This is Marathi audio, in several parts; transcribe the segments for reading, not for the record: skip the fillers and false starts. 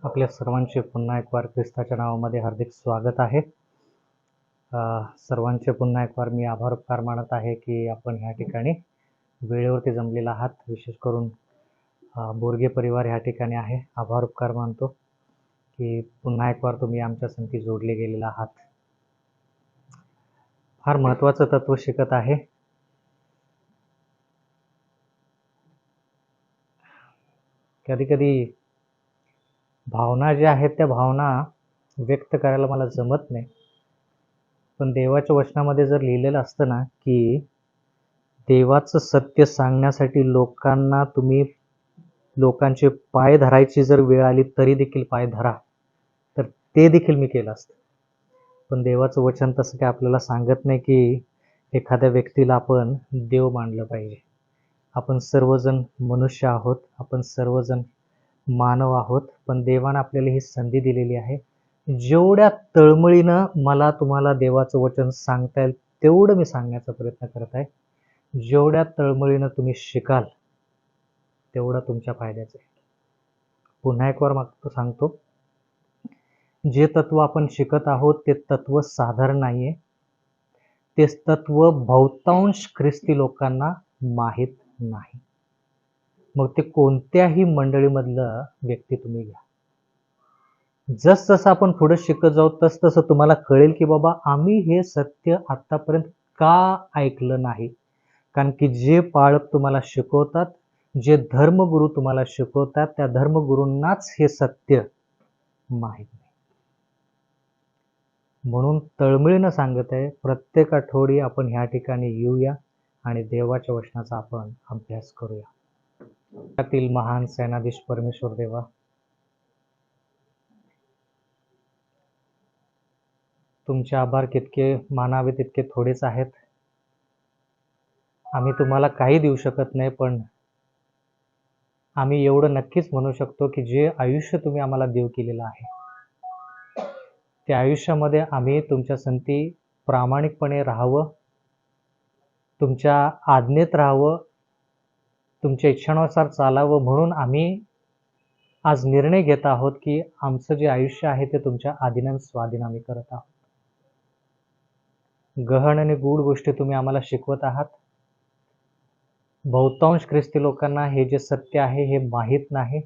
आपल्या सर्वांचे पुन्हा एक वार ख्रिस्ताच्या नावामध्ये हार्दिक स्वागत आहे. सर्वांचे पुन्हा एक वार मी आभार उपकार मानत आहे की आपण ह्या ठिकाणी वेळेवरती जमलेला आहात. विशेष करून बोरगे परिवार ह्या ठिकाणी आहे. आभार उपकार मानतो की पुन्हा एक वार तुम्ही आमच्या संगती जोडले गेलेला आहात. फार महत्त्वाचं तत्व शिकत आहे. कधी कधी भावना ज्या आहेत त्या भावना व्यक्त करायला मला जमत नाही, पण देवाच्या वचनामध्ये जर लिहिलेलं असतं ना की देवाचं सत्य सांगण्यासाठी लोकांचे पाय धरायची जर वेळ आली तरी देखील पाय धरा, तर ते देखील मी केलं असतं. पण देवाचं वचन तसं काय आपल्याला सांगत नाही की एखाद्या व्यक्तीला आपण देव मानलं पाहिजे. आपण सर्वजण मनुष्य आहोत, आपण सर्वजण मानव आहोत, पण देवानं आपल्याला ही संधी दिलेली आहे. जेवढ्या तळमळीनं मला तुम्हाला देवाचं वचन सांगता येईल तेवढं मी सांगण्याचा प्रयत्न करत आहे. जेवढ्या तळमळीनं तुम्ही शिकाल तेवढं तुमच्या फायद्याचं आहे. पुन्हा एक वार सांगतो, जे तत्व आपण शिकत आहोत ते तत्व साधारण नाहीये. ते तत्व बहुतांश ख्रिस्ती लोकांना माहीत नाही. मग ते कोणत्याही मंडळीमधलं व्यक्ती तुम्ही घ्या. जसं आपण पुढे शिकत जाऊ तसं तुम्हाला कळेल की बाबा आम्ही हे सत्य आतापर्यंत का ऐकलं नाही. कारण की जे पाळक तुम्हाला शिकवतात, जे धर्मगुरू तुम्हाला शिकवतात, त्या धर्मगुरूंनाच हे सत्य माहीत नाही. म्हणून तळमळीनं सांगत आहे, प्रत्येक आठवडी आपण ह्या ठिकाणी येऊया आणि देवाच्या वचनाचा आपण अभ्यास करूया. त्यातील महान सेनाधीश परमेश्वर देवा, तुमचे आभार कितके मानावे तितके थोडेच आहेत. आम्ही तुम्हाला काही देऊ शकत नाही, पण आम्ही एवढं नक्कीच म्हणू शकतो की जे आयुष्य तुम्ही आम्हाला देव केलेलं आहे, त्या आयुष्यामध्ये आम्ही तुमच्या संगती प्रामाणिकपणे राहावं, तुमच्या आज्ञेत राहावं, तुमच्या इच्छानुसार चालावं. म्हणून आम्ही आज निर्णय घेत आहोत की आमचं जे आयुष्य आहे ते तुमच्या अधीन स्वाधीन आम्ही करत आहोत. गहन आणि गूढ गोष्टी तुम्ही आम्हाला शिकवत आहात. बहुतांश ख्रिस्ती लोकांना हे जे सत्य आहे हे माहीत नाही.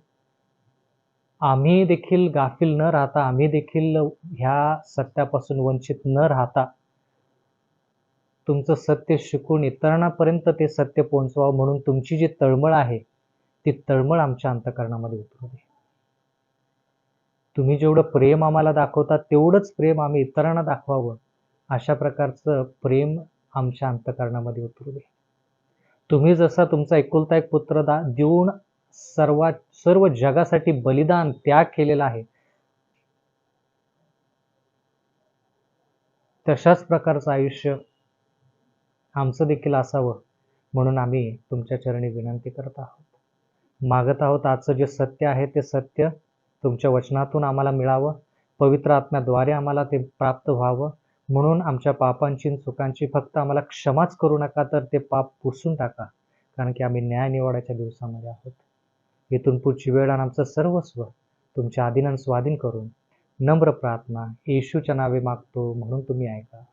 आम्ही देखील गाफील न राहता, आम्ही देखील ह्या सत्यापासून वंचित न राहता तुमचं सत्य शिकून इतरांपर्यंत ते सत्य पोहोचवावं, म्हणून तुमची जी तळमळ आहे ती तळमळ आमच्या अंतःकरणामध्ये उतरू दे. तुम्ही जेवढं प्रेम आम्हाला दाखवता तेवढंच प्रेम आम्ही इतरांना दाखवावं, अशा प्रकारचं प्रेम आमच्या अंतःकरणामध्ये उतरू दे. तुम्ही जसा तुमचा एकुलता एक पुत्र देऊन सर्व जगासाठी बलिदान त्याग केलेला आहे, तशाच प्रकारचं आयुष्य आमचं देखील असावं, म्हणून आम्ही तुमच्या चरणी विनंती करत आहोत, मागत आहोत. आजचं जे सत्य आहे ते सत्य तुमच्या वचनातून आम्हाला मिळावं, पवित्र आत्म्याद्वारे आम्हाला ते प्राप्त व्हावं. म्हणून आमच्या पापांची चुकांची फक्त आम्हाला क्षमाच करू नका, तर ते पाप पुसून टाका, कारण की आम्ही न्याय निवाड्याच्या दिवसामध्ये आहोत. इथून पुढची वेळ आणि आमचं सर्वस्व तुमच्या अधीन स्वाधीन करून नम्र प्रार्थना येशूच्या नावे मागतो, म्हणून तुम्ही ऐका.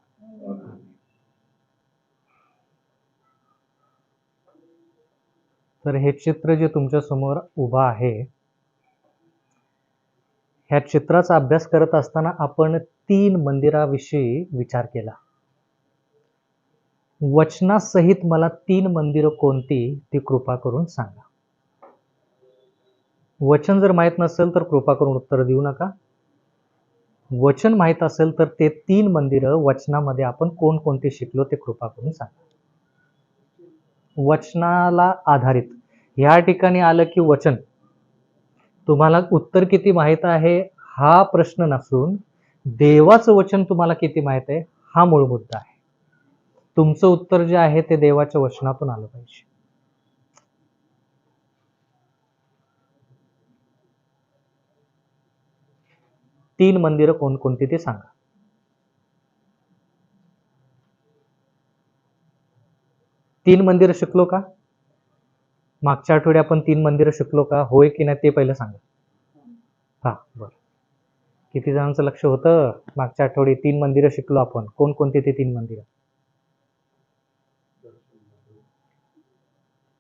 तर हे चित्र जे तुमच्या समोर उभं आहे, ह्या चित्राचा अभ्यास करत असताना आपण 3 मंदिराविषयी विचार केला. वचनासहित मला 3 मंदिरं कोणती ती कृपा करून सांगा. वचन जर माहीत नसेल तर कृपा करून उत्तर देऊ नका. वचन माहीत असेल तर ते 3 मंदिरं वचनामध्ये आपण कोणकोणते शिकलो ते कृपा करून सांगा. वचनाला आधारित ह्या ठिकाणी आलं की वचन, तुम्हाला उत्तर किती माहीत आहे हा प्रश्न नसून देवाचं वचन तुम्हाला किती माहीत आहे हा मूळ मुद्दा आहे. तुमचं उत्तर जे आहे ते देवाच्या वचनातून आलं पाहिजे. तीन मंदिरं कोणकोणती ते सांगा. 3 मंदिरं शिकलो का? मागच्या आठवड्यात आपण 3 मंदिरं शिकलो का? होय की नाही ते पहिलं सांगा. हा बर. किती जणांचं लक्ष होतं? मागच्या आठवडी 3 मंदिरं शिकलो आपण. कोणकोणते ते 3 मंदिरं?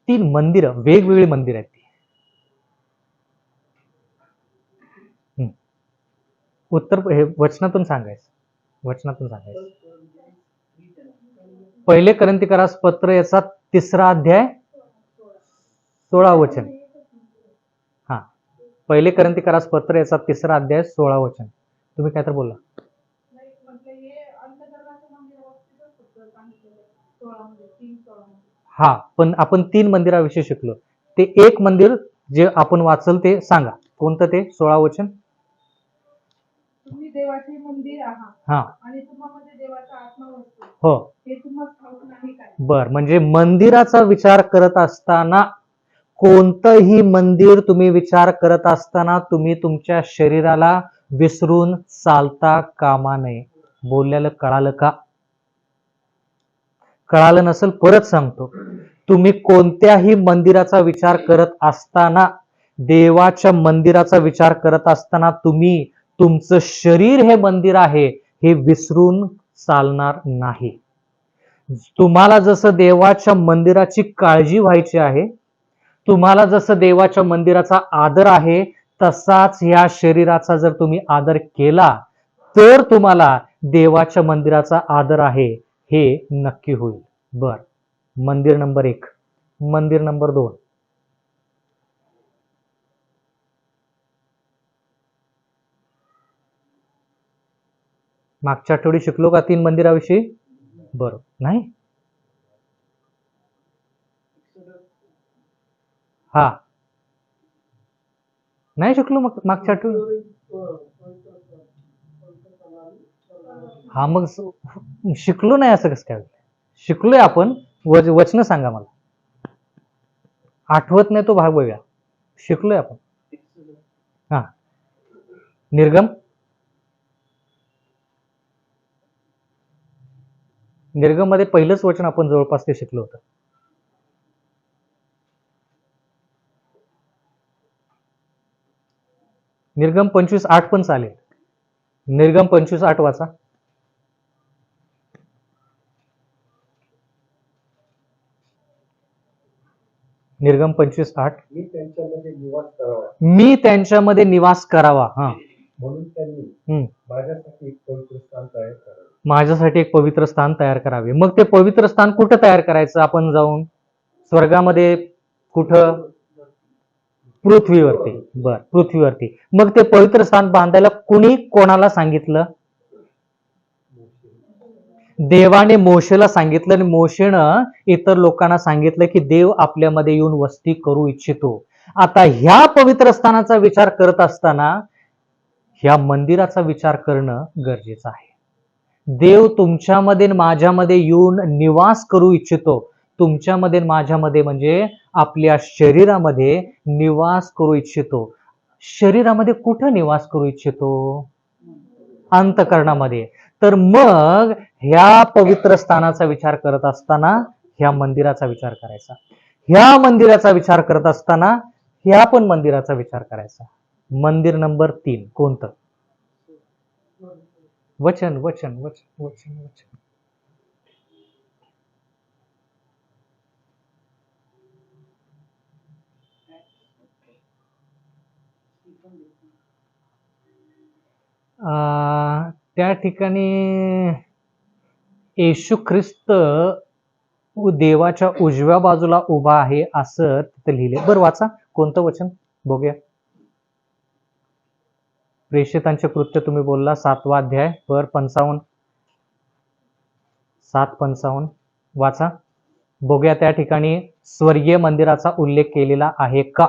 3 मंदिरं, वेगवेगळी मंदिरं आहेत ती. उत्तर हे वचनातून सांगायचं. वचनातून सांगायचं. पहिले करंथीकरास पत्र याचा 3रा अध्याय 16 वचन. हा, पहिले करंथीकरास पत्र याचा 3रा अध्याय 16 वचन. तुम्ही काय तर बोलला? हा, पण आपण 3 मंदिराविषयी शिकलो. ते एक मंदिर जे आपण वाचल ते सांगा. कोणतं ते 16 वचन? तुम्ही देवाचे मंदिर आहात. हा, आणि तुम्हामध्ये देवाचा आत्मा वसतो. हो. हे तुम्हाला ठाऊक नाही काय? बर, म्हणजे मंदिराचा विचार करत असताना, कोणतंही मंदिर तुम्ही विचार करत असताना तुम्ही तुमच्या शरीराला विसरून चालता कामा नये. बोललेलं कळालं का? कळालं नसेल परत सांगतो. तुम्ही कोणत्याही मंदिराचा विचार करत असताना, देवाच्या मंदिराचा विचार करत असताना तुम्ही तुमचं शरीर हे मंदिर आहे हे विसरून चालणार नाही. तुम्हाला जसं देवाच्या मंदिराची काळजी व्हायची आहे, तुम्हाला जसं देवाच्या मंदिराचा आदर आहे, तसाच ह्या शरीराचा जर तुम्ही आदर केला तर तुम्हाला देवाच्या मंदिराचा आदर आहे हे नक्की होईल. बर, मंदिर नंबर 1. मंदिर नंबर 2. मागच्या आठवडी शिकलो का 3 मंदिराविषयी? बरं, नाही? हा, नाही शिकलो मग मागच्या आठवडी? हा, मग शिकलो नाही असं कसं काय? शिकलोय आपण. वचन सांगा मला. आठवत नाही तो भाग बघा. शिकलोय आपण. हा, निर्गम. निर्गम मध्ये पहिलंच वचन आपण जवळपास ते शिकलो होतं. निर्गम 25:8 पण चालेल. निर्गम 25:8 वाचा. निर्गम 25:8. मी त्यांच्यामध्ये निवास करावा. मी त्यांच्यामध्ये निवास करावा. हा, म्हणून त्यांनी माझ्यासाठी एक पवित्र स्थान तयार करावे. माझ्यासाठी एक पवित्र स्थान तयार करावे. मग ते पवित्र स्थान कुठं तयार करायचं? आपण जाऊन स्वर्गामध्ये? कुठं? पृथ्वीवरती. बर, पृथ्वीवरती. मग ते पवित्र स्थान बांधायला कुणी कोणाला सांगितलं? देवाने मोशेला सांगितलं, आणि मोशेनं इतर लोकांना सांगितलं की देव आपल्यामध्ये येऊन वस्ती करू इच्छितो. आता ह्या पवित्र स्थानाचा विचार करत असताना ह्या मंदिराचा विचार करणं गरजेचं आहे. देव तुमच्यामध्ये माझ्यामध्ये येऊन निवास करू इच्छितो. तुमच्यामध्ये माझ्यामध्ये म्हणजे आपल्या शरीरामध्ये निवास करू इच्छितो. शरीरामध्ये कुठं निवास करू इच्छितो? अंतःकरणामध्ये. तर मग ह्या पवित्र स्थानाचा विचार करत असताना ह्या मंदिराचा विचार करायचा. ह्या मंदिराचा विचार करत असताना ह्या पण मंदिराचा विचार करायचा. मंदिर नंबर 3 कोणतं? वचन वचन वचन वचन वचन. त्या ठिकाणी येशू ख्रिस्त देवाच्या उजव्या बाजूला उभा आहे असं तिथे लिहिले. बरं, वाचा कोणतं वचन बघूया. प्रेषितांचे कृत्य तुम्ही बोलला 7वा अध्याय वर 55. 7:55 वाचा बघूया. त्या ठिकाणी स्वर्गीय मंदिराचा उल्लेख केलेला आहे का?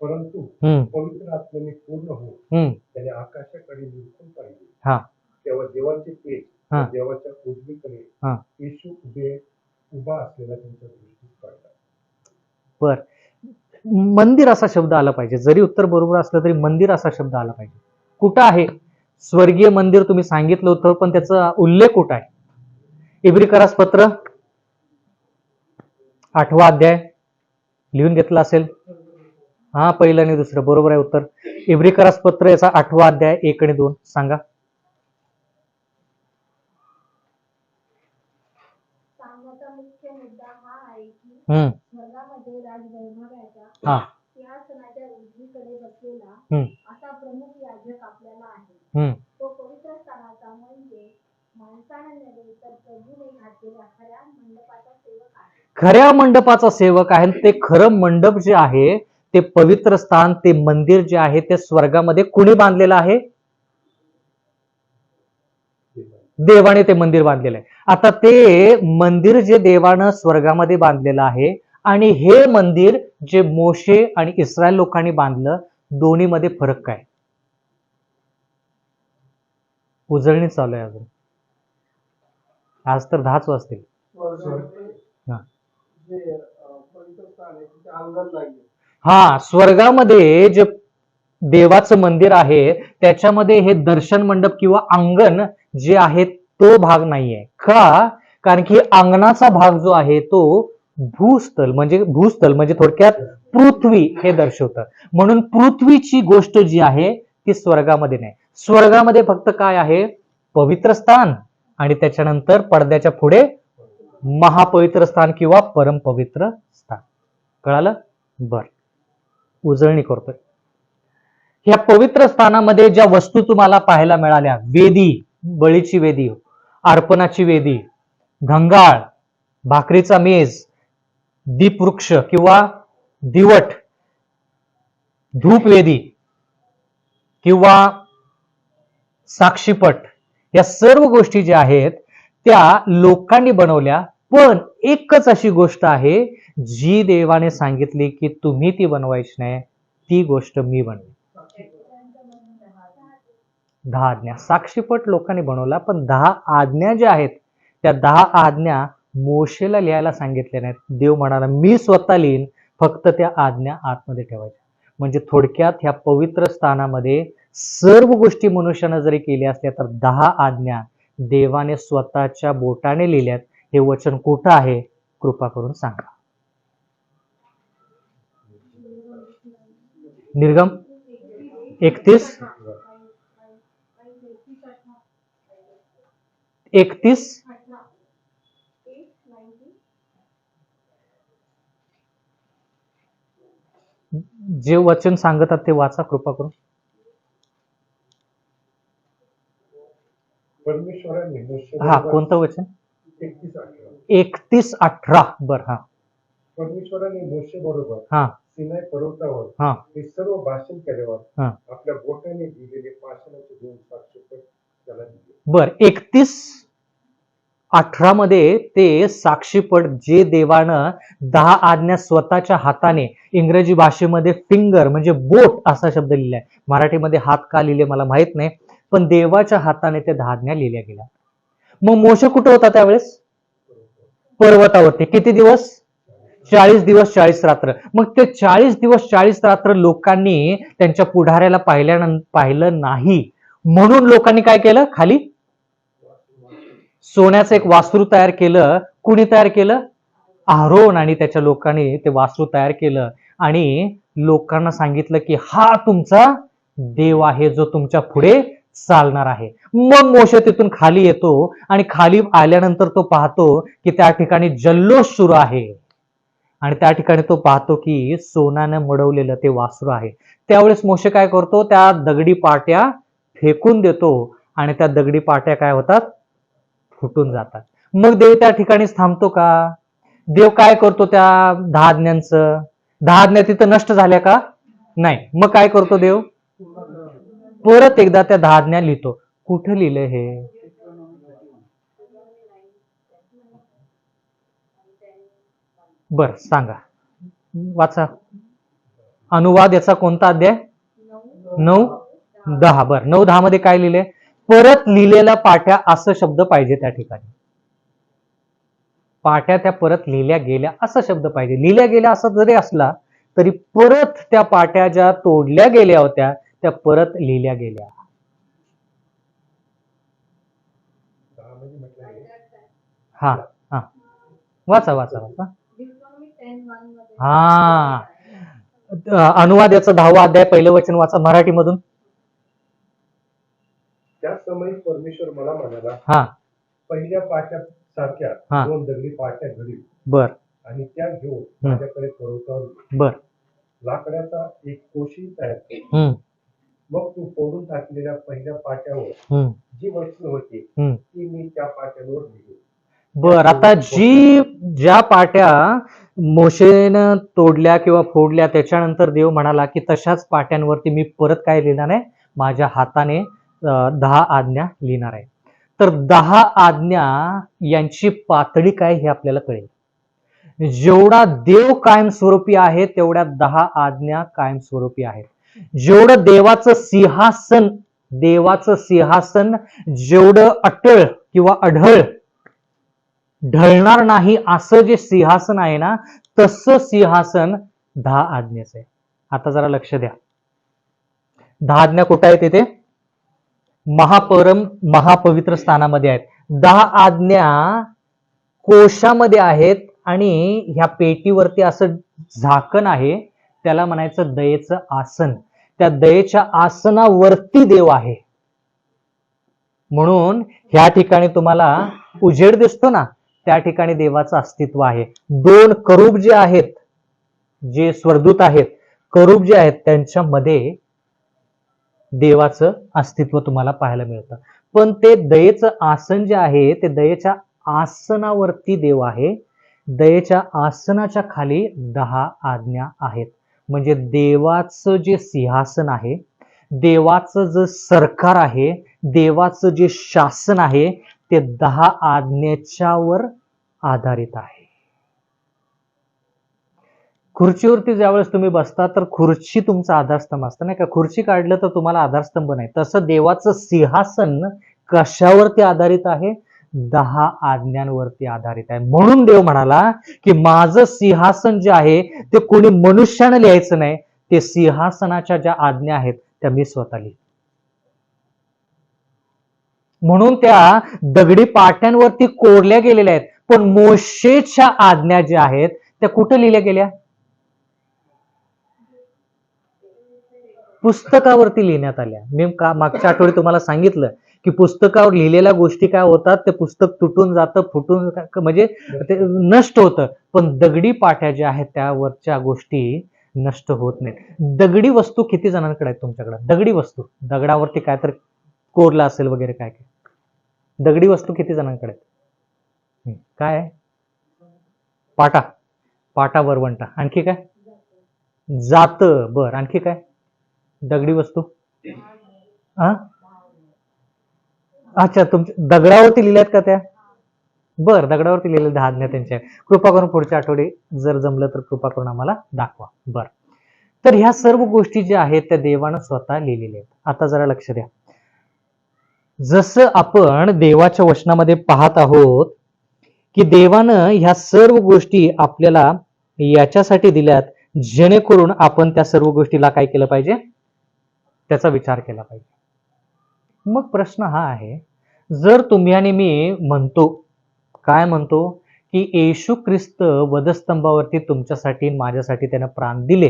परंतु पवित्र आत्म्याने पूर्ण होऊन त्याने आकाशाकडे निरखून पाहिले. हा, तेव्हा देवाचे तेज देवाच्या उजवीकडे येशू उभा असलेला त्यांच्या दृष्टीस पडला. बर, मंदिर असा शब्द आला पाहिजे. जरी उत्तर बरोबर असलं तरी मंदिर असा शब्द आला पाहिजे. कुठं आहे? स्वर्गीय मंदिर तुम्ही सांगितलं होतं, पण त्याचा उल्लेख कुठं आहे? इब्रिकरास पत्र 8वा अध्याय लिहून घेतलं असेल. हा, पहिलं आणि दुसरं बरोबर आहे उत्तर. इब्रिकरास पत्र याचा 8वा अध्याय 1 आणि 2 सांगा. सांगण्याचा मुख्य मुद्दा हा आहे की हम्म. स्वर्गामध्ये राजवैभवाच्या हा. सिंहासनाच्या उजवीकडे बसलेला हम्म. असा प्रमुख याजक आपल्याला आहे. हम्म. तो पवित्र स्थानाचा म्हणजे माणसाने नव्हे तर प्रभूने घातलेल्या खऱ्या मंडपाचा सेवक आहे. खऱ्या मंडपाचा सेवक आहे. ते खरं मंडप जे आहे, ते पवित्र स्थान, ते मंदिर जे आहे, ते स्वर्गामध्ये कुणी बांधलेलं आहे? देवाने ते मंदिर बांधलेलं आहे. आता ते मंदिर जे देवानं स्वर्गामध्ये बांधलेलं आहे आणि हे मंदिर जे मोशे आणि इस्रायल लोकांनी बांधलं, दोन्हीमध्ये फरक काय? उजळणी चालू आहे अजून. आज तर 10च वाजतील. हा, स्वर्गामध्ये जे देवाचं मंदिर आहे त्याच्यामध्ये हे दर्शन मंडप किंवा अंगण जे आहे तो भाग नाहीये. का? कारण की अंगणाचा भाग जो आहे तो भूस्थल म्हणजे थोडक्यात पृथ्वी हे दर्शवतं. म्हणून पृथ्वीची गोष्ट जी आहे ती स्वर्गामध्ये नाही. स्वर्गामध्ये फक्त काय आहे? पवित्र स्थान आणि त्याच्यानंतर पडद्याच्या पुढे महापवित्र स्थान किंवा परमपवित्र स्थान. कळालं? बर, उजळणी करतोय. ह्या पवित्र स्थानामध्ये ज्या वस्तू तुम्हाला पाहायला मिळाल्या, वेदी, बळीची वेदी, अर्पणाची वेदी, घंगाळ, भाकरीचा मेज, दीपवृक्ष किंवा दिवट, धूपवेदी किंवा साक्षीपट, या सर्व गोष्टी ज्या आहेत त्या लोकांनी बनवल्या. पण एकच अशी गोष्ट आहे जी देवाने सांगितली की तुम्ही ती बनवायची नाही, ती गोष्ट मी बनवेन. 10 आज्ञा. साक्षीपट लोकांनी बनवला, पण 10 आज्ञा ज्या आहेत त्या 10 आज्ञा मोशेला लिहायला सांगितल्या नाहीत. देव म्हणाला मी स्वतः लिहीन, फक्त त्या आज्ञा आतमध्ये ठेवायच्या. म्हणजे थोडक्यात ह्या पवित्र स्थानामध्ये सर्व गोष्टी मनुष्यानं जरी केल्या असल्या तर 10 आज्ञा देवाने स्वतःच्या बोटाने लिहिल्यात. हे वचन कुठं आहे? कृपा करून सांगा. निर्गम 31 जे वचन सांगतात ते वाचा कृपा करून. परमेश्वराने हा, कोणतं वचन? 31:18. 31:18. बर. हा. परमेश्वराने मोशे बरोबर हा. सिनाई पर्वतावर हा. हे सर्व भाषण केल्यावर हा. आपल्या बोटाने दिलेले पाषाणाचे 2 साक्षीपट त्याला दिले. बर, 31:18 मध्ये ते साक्षीपट जे देवानं 10 आज्ञा स्वतःच्या हाताने, इंग्रजी भाषेमध्ये फिंगर म्हणजे बोट असा शब्द लिहिलाय, मराठीमध्ये हात का लिहिले मला माहित नाही, पण देवाच्या हाताने त्या 10 आज्ञा लिहिल्या गेल्या. मग मोशे कुठं होता त्यावेळेस? पर्वतावरती. किती दिवस? 40 दिवस 40 रात्र. मग ते 40 दिवस 40 रात्र लोकांनी त्यांच्या पुढाऱ्याला पाहिलं नाही, म्हणून लोकांनी काय केलं? खाली सोन्याचं एक वासरू तयार केलं. कुणी तयार केलं? आरोन आणि त्याच्या लोकांनी ते वासरू तयार केलं आणि लोकांना सांगितलं की हा तुमचा देव आहे जो तुमच्या पुढे चालणार आहे. मग मोशे तिथून खाली येतो आणि खाली आल्यानंतर तो पाहतो की त्या ठिकाणी जल्लोष सुरू आहे आणि त्या ठिकाणी तो पाहतो की सोन्यानं मडवलेलं ते वासरू आहे. त्यावेळेस मोशे काय करतो? त्या दगडी पाट्या फेकून देतो आणि त्या दगडी पाट्या काय होतात? फुटून जातात. मग देव त्या ठिकाणीच थांबतो का? देव काय करतो? त्या 10 आज्ञांचं 10 आज्ञा तिथं नष्ट झाल्या का? नाही. मग काय करतो देव? परत एकदा त्या 10 आज्ञा लिहितो. कुठं लिहिलं हे? बर, सांगा, वाचा. अनुवाद याचा कोणता अध्याय? 9-10. बर, 9-10 मध्ये काय लिहिले? परत लिहिलेल्या पाट्या असं शब्द पाहिजे त्या ठिकाणी. पाट्या त्या परत लिहिल्या गेल्या असा शब्द पाहिजे. लिहिल्या गेल्या असा जरी असला तरी परत त्या पाट्या ज्या तोडल्या गेल्या होत्या त्या परत लिहिल्या गेल्या. हा. हा, वाचा वाचा वाचा. Deuteronomy 10:1 अनुवादमध्ये हा, अनुवाद याचा 10वा अध्याय पहिलं वचन वाचा मराठीमधून. त्या समयी परमेश्वर मला म्हणाला, हा पहिल्या पाट्या सारख्या हा. 2 दगडी पाट्या घडी बर आणि त्या घेऊन माझ्याकडे पर्वतावर ये. बर लाकडाचा एक कोशी तयार कर. हम्म मग तू फोडून टाकलेल्या पहिल्या पाट्यावर हम्म जी वचनं होती हम्म ती मी त्या पाट्यांवर लिहिली. बर. आता ज्या पाट्या मोशेनं तोडल्या किंवा फोडल्या त्याच्यानंतर देव म्हणाला की तशाच पाट्यांवरती मी परत काय लिहिणार आहे, माझ्या हाताने 10 आज्ञा लिहिणार आहे. तर 10 आज्ञा यांची पातळी काय हे आपल्याला कळेल. जेवढा देव कायमस्वरूपी आहे तेवढ्या 10 आज्ञा कायमस्वरूपी आहेत. जेवढं देवाचं सिंहासन जेवढं अटळ किंवा अढळ ढळणार नाही असं जे सिंहासन आहे ना, तसं सिंहासन 10 आज्ञेच आहे. आता जरा लक्ष द्या. 10 आज्ञा कुठं आहेत? तिथे महापवित्र स्थानामध्ये आहेत. 10 आज्ञा कोशामध्ये आहेत आणि ह्या पेटीवरती असं झाकण आहे, त्याला म्हणायचं दयेचं आसन. त्या दयेच्या आसनावरती देव आहे. म्हणून ह्या ठिकाणी तुम्हाला उजेड दिसतो ना, त्या ठिकाणी देवाचं अस्तित्व आहे. 2 करूब जे आहेत, जे स्वर्गदूत आहेत, करूब जे आहेत त्यांच्यामध्ये देवाचं अस्तित्व तुम्हाला पाहायला मिळतं. पण ते दयेचं आसन जे आहे ते दयेच्या आसनावरती देव आहे. दयेच्या आसनाच्या खाली 10 आज्ञा आहेत. म्हणजे देवाचं जे सिंहासन आहे, देवाचं जे सरकार आहे, देवाचं जे शासन आहे ते 10 आज्ञेच्यावर आधारित आहे. खुर्चीवरती ज्यावेळेस तुम्ही बसता तर खुर्ची तुमचा आधारस्तंभ असतं नाही का. खुर्ची काढलं तर तुम्हाला आधारस्तंभ नाही. तसं देवाचं सिंहासन कशावरती आधारित आहे? 10 आज्ञांवरती आधारित आहे. म्हणून देव म्हणाला की माझं सिंहासन जे आहे ते कोणी मनुष्यानं लिहायचं नाही, ते सिंहासनाच्या ज्या आज्ञा आहेत त्या मी स्वतः लिहितो. म्हणून त्या दगडी पाट्यांवरती कोरल्या गेलेल्या आहेत. पण मोशेच्या आज्ञा ज्या आहेत त्या कुठे लिहिल्या गेल्या? पुस्तकावरती लिहिण्यात आल्या. मी मागच्या आठवड्यात तुम्हाला सांगितलं की पुस्तकावर लिहिलेल्या गोष्टी काय होतात, ते पुस्तक तुटून जातं, फुटून म्हणजे ते नष्ट होतं. पण दगडी पाट्या ज्या आहेत त्यावरच्या गोष्टी नष्ट होत नाहीत. दगडी वस्तू किती जणांकडे आहेत तुमच्याकडे? दगडी वस्तू, दगडावरती काय तर कोरला असेल वगैरे काय काय, दगडी वस्तू किती जणांकडे आहेत? काय आहे? पाटा वरवंटा. आणखी काय? जात. बर. आणखी काय दगडी वस्तू? अच्छा, तुमच्या दगडावरती लिहिल्यात का त्या? बर, दगडावरती लिहिलेल्या 10 आज्ञा त्यांच्या आहेत. कृपा करून पुढच्या आठवडे जर जमलं तर कृपा करून आम्हाला दाखवा. बर. तर ह्या सर्व गोष्टी ज्या आहेत त्या देवानं स्वतः लिहिलेल्या आहेत. आता जरा लक्ष द्या. जसं आपण देवाच्या वचनामध्ये पाहत आहोत की देवानं ह्या सर्व गोष्टी आपल्याला याच्यासाठी दिल्यात जेणेकरून आपण त्या सर्व गोष्टीला काय केलं पाहिजे? त्याचा विचार केला पाहिजे. मग प्रश्न हा आहे, जर तुम्ही आणि मी म्हणतो, काय म्हणतो की येशू ख्रिस्त वधस्तंभावरती तुमच्यासाठी माझ्यासाठी त्यानं प्राण दिले,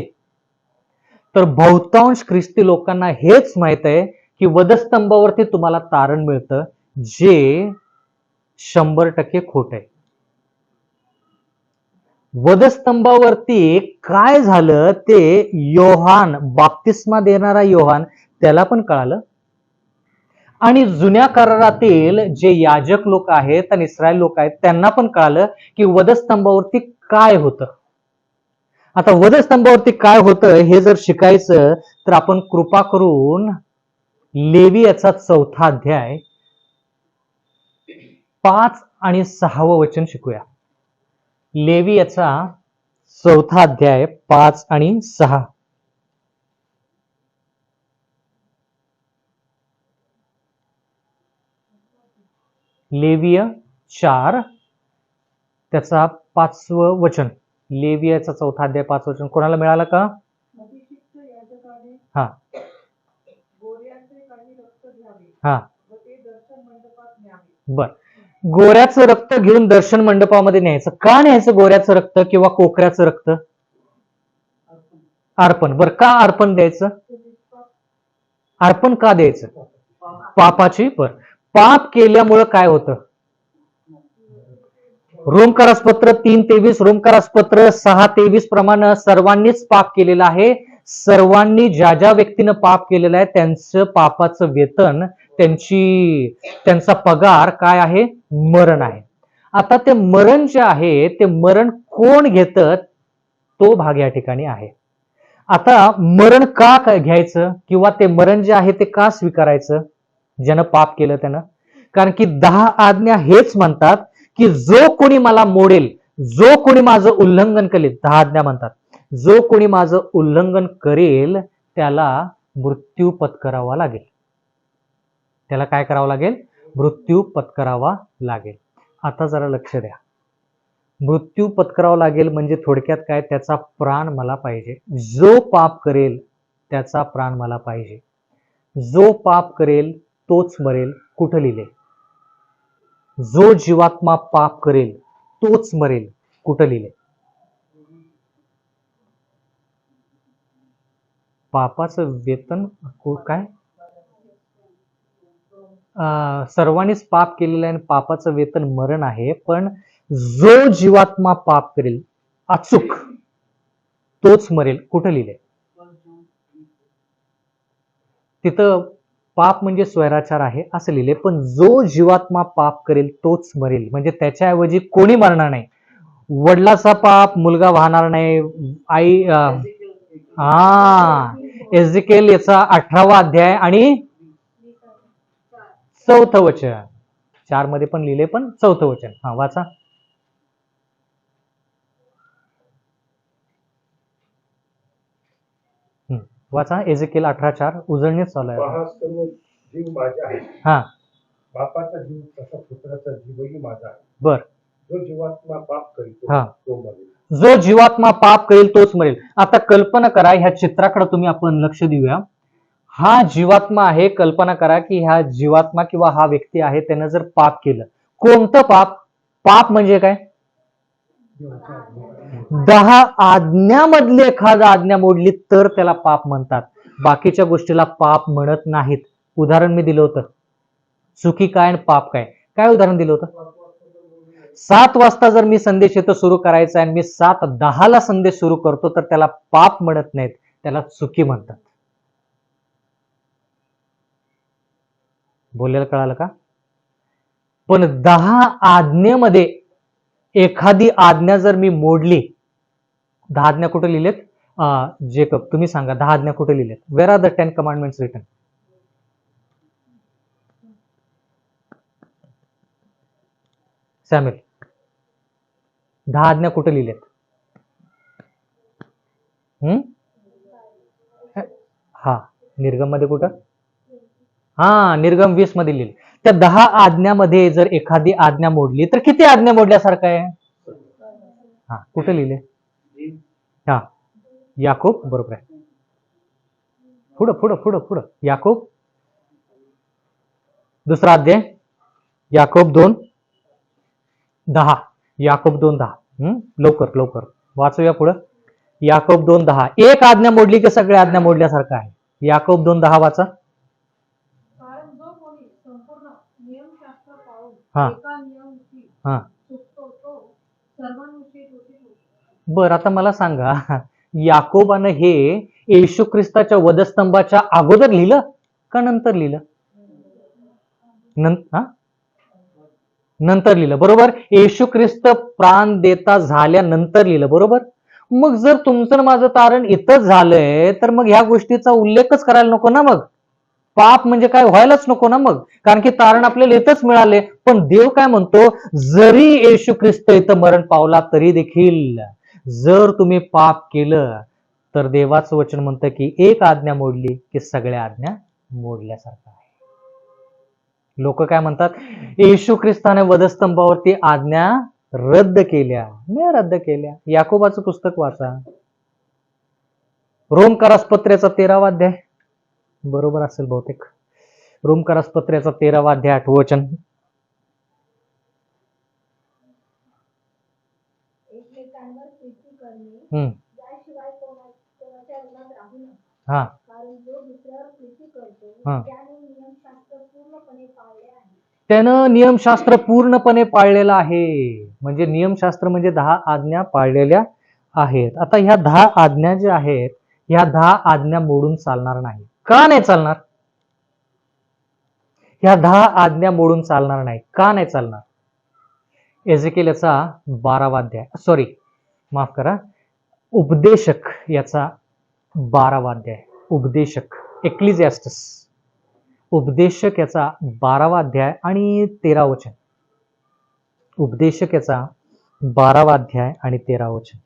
तर बहुतांश ख्रिस्ती लोकांना हेच माहित आहे की वधस्तंभावरती तुम्हाला तारण मिळतं, जे 100% खोट आहे. वधस्तंभावरती काय झालं ते योहान, बाप्तिस्मा देणारा योहान, त्याला पण कळालं. आणि जुन्या करारातील जे याजक लोक आहेत आणि इस्रायल लोक आहेत त्यांना पण कळालं की वधस्तंभावरती काय होतं. आता वधस्तंभावरती काय होतं हे जर शिकायचं तर आपण कृपा करून लेवियाचा 4था अध्याय 5 आणि 6 वचन शिकूया. लेवियाचा 4था अध्याय 5 आणि 6. लेविय 4 त्याचा 5वं वचन. लेवियाचा 4था अध्याय 5 वचन कोणाला मिळालं का? अभिषिक्त याजकाने हा गोऱ्याचे काही रक्त घ्यावे हा व ते दर्शन मंडपात न्यावे. बर. गोऱ्याचं रक्त घेऊन दर्शन मंडपामध्ये न्यायचं. का न्यायचं गोऱ्याचं रक्त किंवा कोकऱ्याचं रक्त? अर्पण. बरं, का अर्पण द्यायचं? अर्पण का द्यायचं? पापाची. बरं, पाप केल्यामुळं काय होतं? रोमकारासपत्र 3:23, रोमकारासपत्र 6:23 प्रमाणे सर्वांनीच पाप केलेलं आहे. सर्वांनी ज्या ज्या व्यक्तीनं पाप केलेलं आहे त्यांचं पापाचं वेतन, त्यांचा पगार काय आहे? मरण आहे. आता ते मरण जे आहे ते मरण कोण घेतं तो भाग या ठिकाणी आहे. आता मरण का घ्यायचं किंवा ते मरण जे आहे ते का स्वीकारायचं ज्यानं पाप केलं त्यानं? कारण की 10 आज्ञा हेच म्हणतात की जो कोणी मला मोडेल, जो कोणी माझं उल्लंघन करेल, 10 आज्ञा म्हणतात, जो कोणी माझं उल्लंघन करेल त्याला मृत्यू पत्करावा लागेल. त्याला काय करावं लागेल? मृत्यू पत्करावा लागेल. आता जरा लक्ष द्या. मृत्यू पत्करावा लागेल म्हणजे थोडक्यात काय? त्याचा प्राण मला पाहिजे. जो पाप करेल त्याचा प्राण मला पाहिजे. जो पाप करेल तोच मरेल. कुठं लिहिले? जो जीवात्मा पाप करेल तोच मरेल. कुठं लिहिले? पापाचं वेतन काय? सर्वांनीच पाप केलेलं आहे आणि पापाचं वेतन मरण आहे. पण जो जीवात्मा पाप करेल अचूक तोच मरेल. कुठं लिहिले? तिथं पाप म्हणजे स्वैराचार आहे असं लिहिले, पण जो जीवात्मा पाप करेल तोच मरेल. म्हणजे त्याच्याऐवजी कोणी मरणार नाही. वडिलाचा पाप मुलगा वाहणार नाही. आई एझेकिएल याचा 18वा अध्याय आणि 4थं वचन. 4 मध्ये पण लिहिले, पण 4थं वचन. वाचा. वाचा एझेकिएल 18:4. उजळणीच चालू आहे. पहा, सर्व जीव माझा आहे. हा, बापाचा जीव तसा पुत्राचा जीवही माझा आहे. बर. जो जीवात्मा पाप करीतो हा. तो मरेल. जो जीवात्मा पाप करेल तोच मरेल. आता कल्पना करा, ह्या चित्राकडे तुम्ही आपण लक्ष देऊया. हा जीवात्मा आहे. कल्पना करा की हा जीवात्मा किंवा हा व्यक्ती आहे, त्यानं जर पाप केलं. कोणतं पाप? पाप म्हणजे काय? 10 आज्ञामधली एखादा आज्ञा मोडली तर त्याला पाप म्हणतात. बाकीच्या गोष्टीला पाप म्हणत नाहीत. उदाहरण मी दिलं होतं. चुकी काय आणि पाप काय? काय उदाहरण दिलं होतं? 7 वाजता जर मी संदेश इथं सुरू करायचा आणि मी 7:10 संदेश सुरू करतो तर त्याला पाप म्हणत नाहीत, त्याला चुकी म्हणतात. बोलायला कळालं का? पण 10 आज्ञेमध्ये एखादी आज्ञा जर मी मोडली, 10 आज्ञा कुठे लिहिलेत? जेकब तुम्ही सांगा, 10 आज्ञा कुठे लिहिलेत? Where are the 10 commandments written? Samuel, 10 आज्ञा कुठे लिहिलेत? हा, निर्गम मध्ये कुठं? निर्गम 20 मध्ये लिहिले. त्या 10 आज्ञामध्ये जर एखादी आज्ञा मोडली तर किती आज्ञा मोडल्यासारखं आहे? कुठे लिहिले? याकूब, बरोबर आहे. पुढं पुढं पुढं पुढं. याकूब 2रा अध्याय, याकूब 2:10. याकूब 2:10. लवकर लवकर वाचूया पुढं. याकूब 2:10. एक आज्ञा मोडली की सगळ्या आज्ञा मोडल्यासारखं आहे. याकूब 2:10 वाचा. कारण जो कोणी संपूर्ण नियमशास्त्र पाळून हा. एका नियमाविषयी चुकतो तो सर्वांविषयी दोषी होतो. बर, आता मला सांगा, याकोबानं हे येशू ख्रिस्ताच्या वधस्तंभाच्या अगोदर लिहिलं का नंतर लिहिलं? नंतर लिहिलं, बरोबर. येशू ख्रिस्त प्राण देता झाल्यानंतर लिहिलं, बरोबर. मग जर तुमचं माझं तारण इथंच झालंय तर मग ह्या गोष्टीचा उल्लेखच करायला नको ना. मग पाप म्हणजे काय व्हायलाच नको ना मग, कारण की तारण आपल्याला इथंच मिळाले. पण देव काय म्हणतो? जरी येशू ख्रिस्त इथं मरण पावला तरी देखील जर तुम्ही पाप केलं तर देवाचं वचन म्हणतं की एक आज्ञा मोडली की सगळ्या आज्ञा मोडल्यासारखं आहे. लोक काय म्हणतात? येशू ख्रिस्ताने वधस्तंभावरती आज्ञा रद्द केल्या. नाही रद्द केल्या. याकोबाचं पुस्तक वाचा. रोमकारासपत्रेचा 13वा अध्याय, बरोबर असेल बहुतेक. रोमकारासपत्रेचा 13वा अध्याय 8वं वचन. याशिवाय कोणाच्या ऋणात राहू नये. हा कारण जो दुसऱ्यावर प्रीती करतो हा. त्याने नियमशास्त्र पूर्णपणे पाळले आहे. त्यानं नियमशास्त्र पूर्णपणे पाळलेलं आहे. म्हणजे नियमशास्त्र म्हणजे 10 आज्ञा पाळलेल्या आहेत. आता ह्या 10 आज्ञा ज्या आहेत, ह्या 10 आज्ञा मोडून चालणार नाही. का नाही चालणार? ह्या 10 आज्ञा मोडून चालणार नाही. का नाही चालणार? एजेकिएल याचा 12वा अध्याय, सॉरी माफ करा, उपदेशक याचा 12वा अध्याय, उपदेशक एक्लिजियास्टस, उपदेशक याचा 12वा अध्याय आणि 13 वचन. उपदेशक याचा 12वा अध्याय आणि 13 वचन.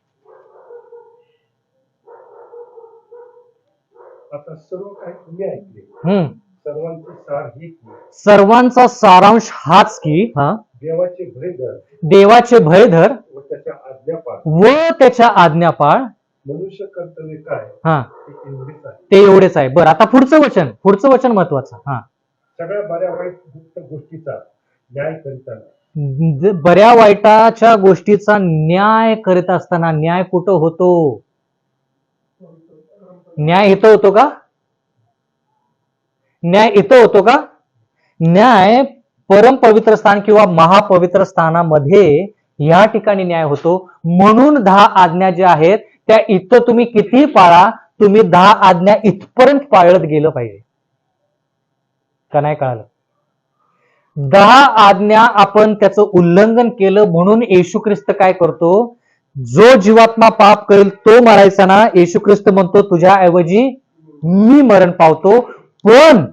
आता सर्व काही तुम्ही ऐकले, सर्वांची सार ही की सर्वांचा सारांश हाच की देवाचे भय धर देवाचे भय धर व त्याच्या आज्ञा पाळ. व त्याच्या आज्ञा पाळ. मनुष्य कर्तव्य काय हा ते एवढेच आहे. ते एवढेच आहे. बरं, आता पुढचं वचन महत्वाचं. हा सगळ्या बऱ्या वाईट गुप्त गोष्टीचा न्याय करीताना. बऱ्या वाईटाच्या गोष्टीचा न्याय करीत असताना न्याय कुठं होतो? न्याय इथं होतो का? न्याय इथं होतो का? न्याय परम पवित्र स्थान किंवा महापवित्र स्थानामध्ये या ठिकाणी न्याय होतो. म्हणून 10 आज्ञा ज्या आहेत त्या इथं तुम्ही किती पाळा, तुम्ही 10 आज्ञा इथपर्यंत पाळत गेलं पाहिजे. का नाही कळालं? 10 आज्ञा आपण त्याचं उल्लंघन केलं म्हणून येशू ख्रिस्त काय करतो? जो जीवात्मा पाप करेल तो मरायचा ना. येशू ख्रिस्त म्हणतो तुझ्या ऐवजी मी मरण पावतो. पण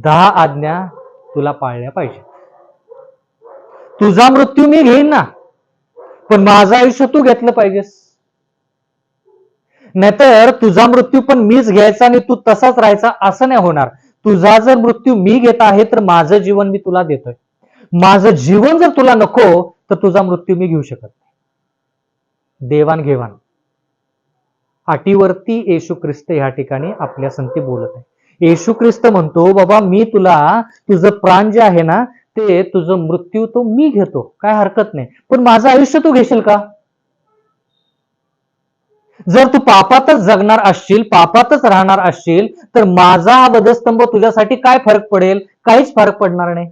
10 आज्ञा तुला पाळल्या पाहिजे. तुझा मृत्यू मी घेईन ना, पण माझं आयुष्य तू घेतलं पाहिजेस. नाहीतर तुझा मृत्यू पण मीच घ्यायचा आणि तू तसाच राहायचा असं नाही होणार. तुझा जर मृत्यू मी घेत आहे तर माझं जीवन मी तुला देतोय. माझं जीवन जर तुला नको तर तुझा मृत्यू मी घेऊ शकत नाही. देवाणघेवाण अटीवरती येशू ख्रिस्त या ठिकाणी आपल्या संगती बोलत आहे. येशू ख्रिस्त म्हणतो बाबा मी तुला तुझं प्राण जे आहे ना ते तुझं मृत्यू तो मी घेतो, काय हरकत नाही, पण माझं आयुष्य तू घेशील का? जर तू पापातच जगणार असशील, पापातच राहणार असशील तर माझा हा वधस्तंभ तुझ्यासाठी काय फरक पडेल? काहीच फरक पडणार नाही.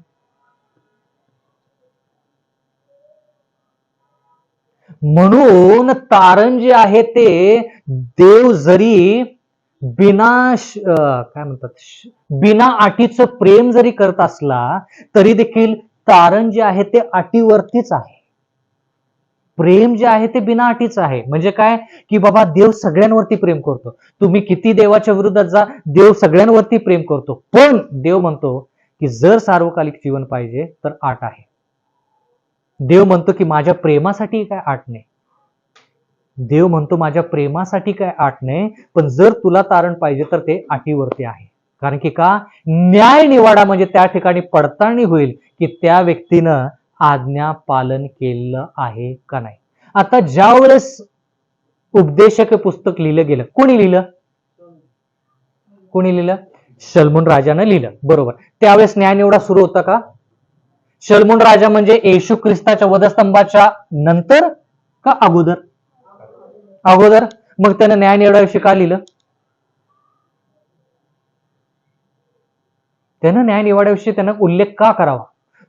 म्हणून तारण जे आहे ते देव जरी काय म्हणतात बिना अटीचं प्रेम जरी करत असला तरी देखील तारण जे आहे ते अटीवरतीच आहे. प्रेम जे आहे ते बिना अटीचं आहे. म्हणजे काय की बाबा देव सगळ्यांवरती प्रेम करतो. तुम्ही किती देवाच्या विरोधात जा, देव सगळ्यांवरती प्रेम करतो. पण देव म्हणतो की जर सार्वकालिक जीवन पाहिजे तर अट आहे. देव म्हणतो की माझ्या प्रेमासाठी काय अट नाही. देव म्हणतो माझ्या प्रेमासाठी काय अट नाही, पण जर तुला तारण पाहिजे तर ते अटीवरती आहे. कारण की का? न्याय निवाडा म्हणजे त्या ठिकाणी पडताळणी होईल की त्या व्यक्तीनं आज्ञा पालन केलं आहे का नाही. आता ज्या वेळेस उपदेशक पुस्तक लिहिलं गेलं, कोणी लिहिलं? कोणी लिहिलं? शलमोन राजानं लिहिलं, बरोबर. त्यावेळेस न्याय निवडा सुरू होता का? शलमोन राजा म्हणजे येशू ख्रिस्ताच्या वधस्तंभाच्या नंतर का अगोदर? अगोदर. मग त्यानं न्याय निवडाविषयी का लिहिलं? त्यानं न्याय निवडाविषयी त्यानं उल्लेख का करावा?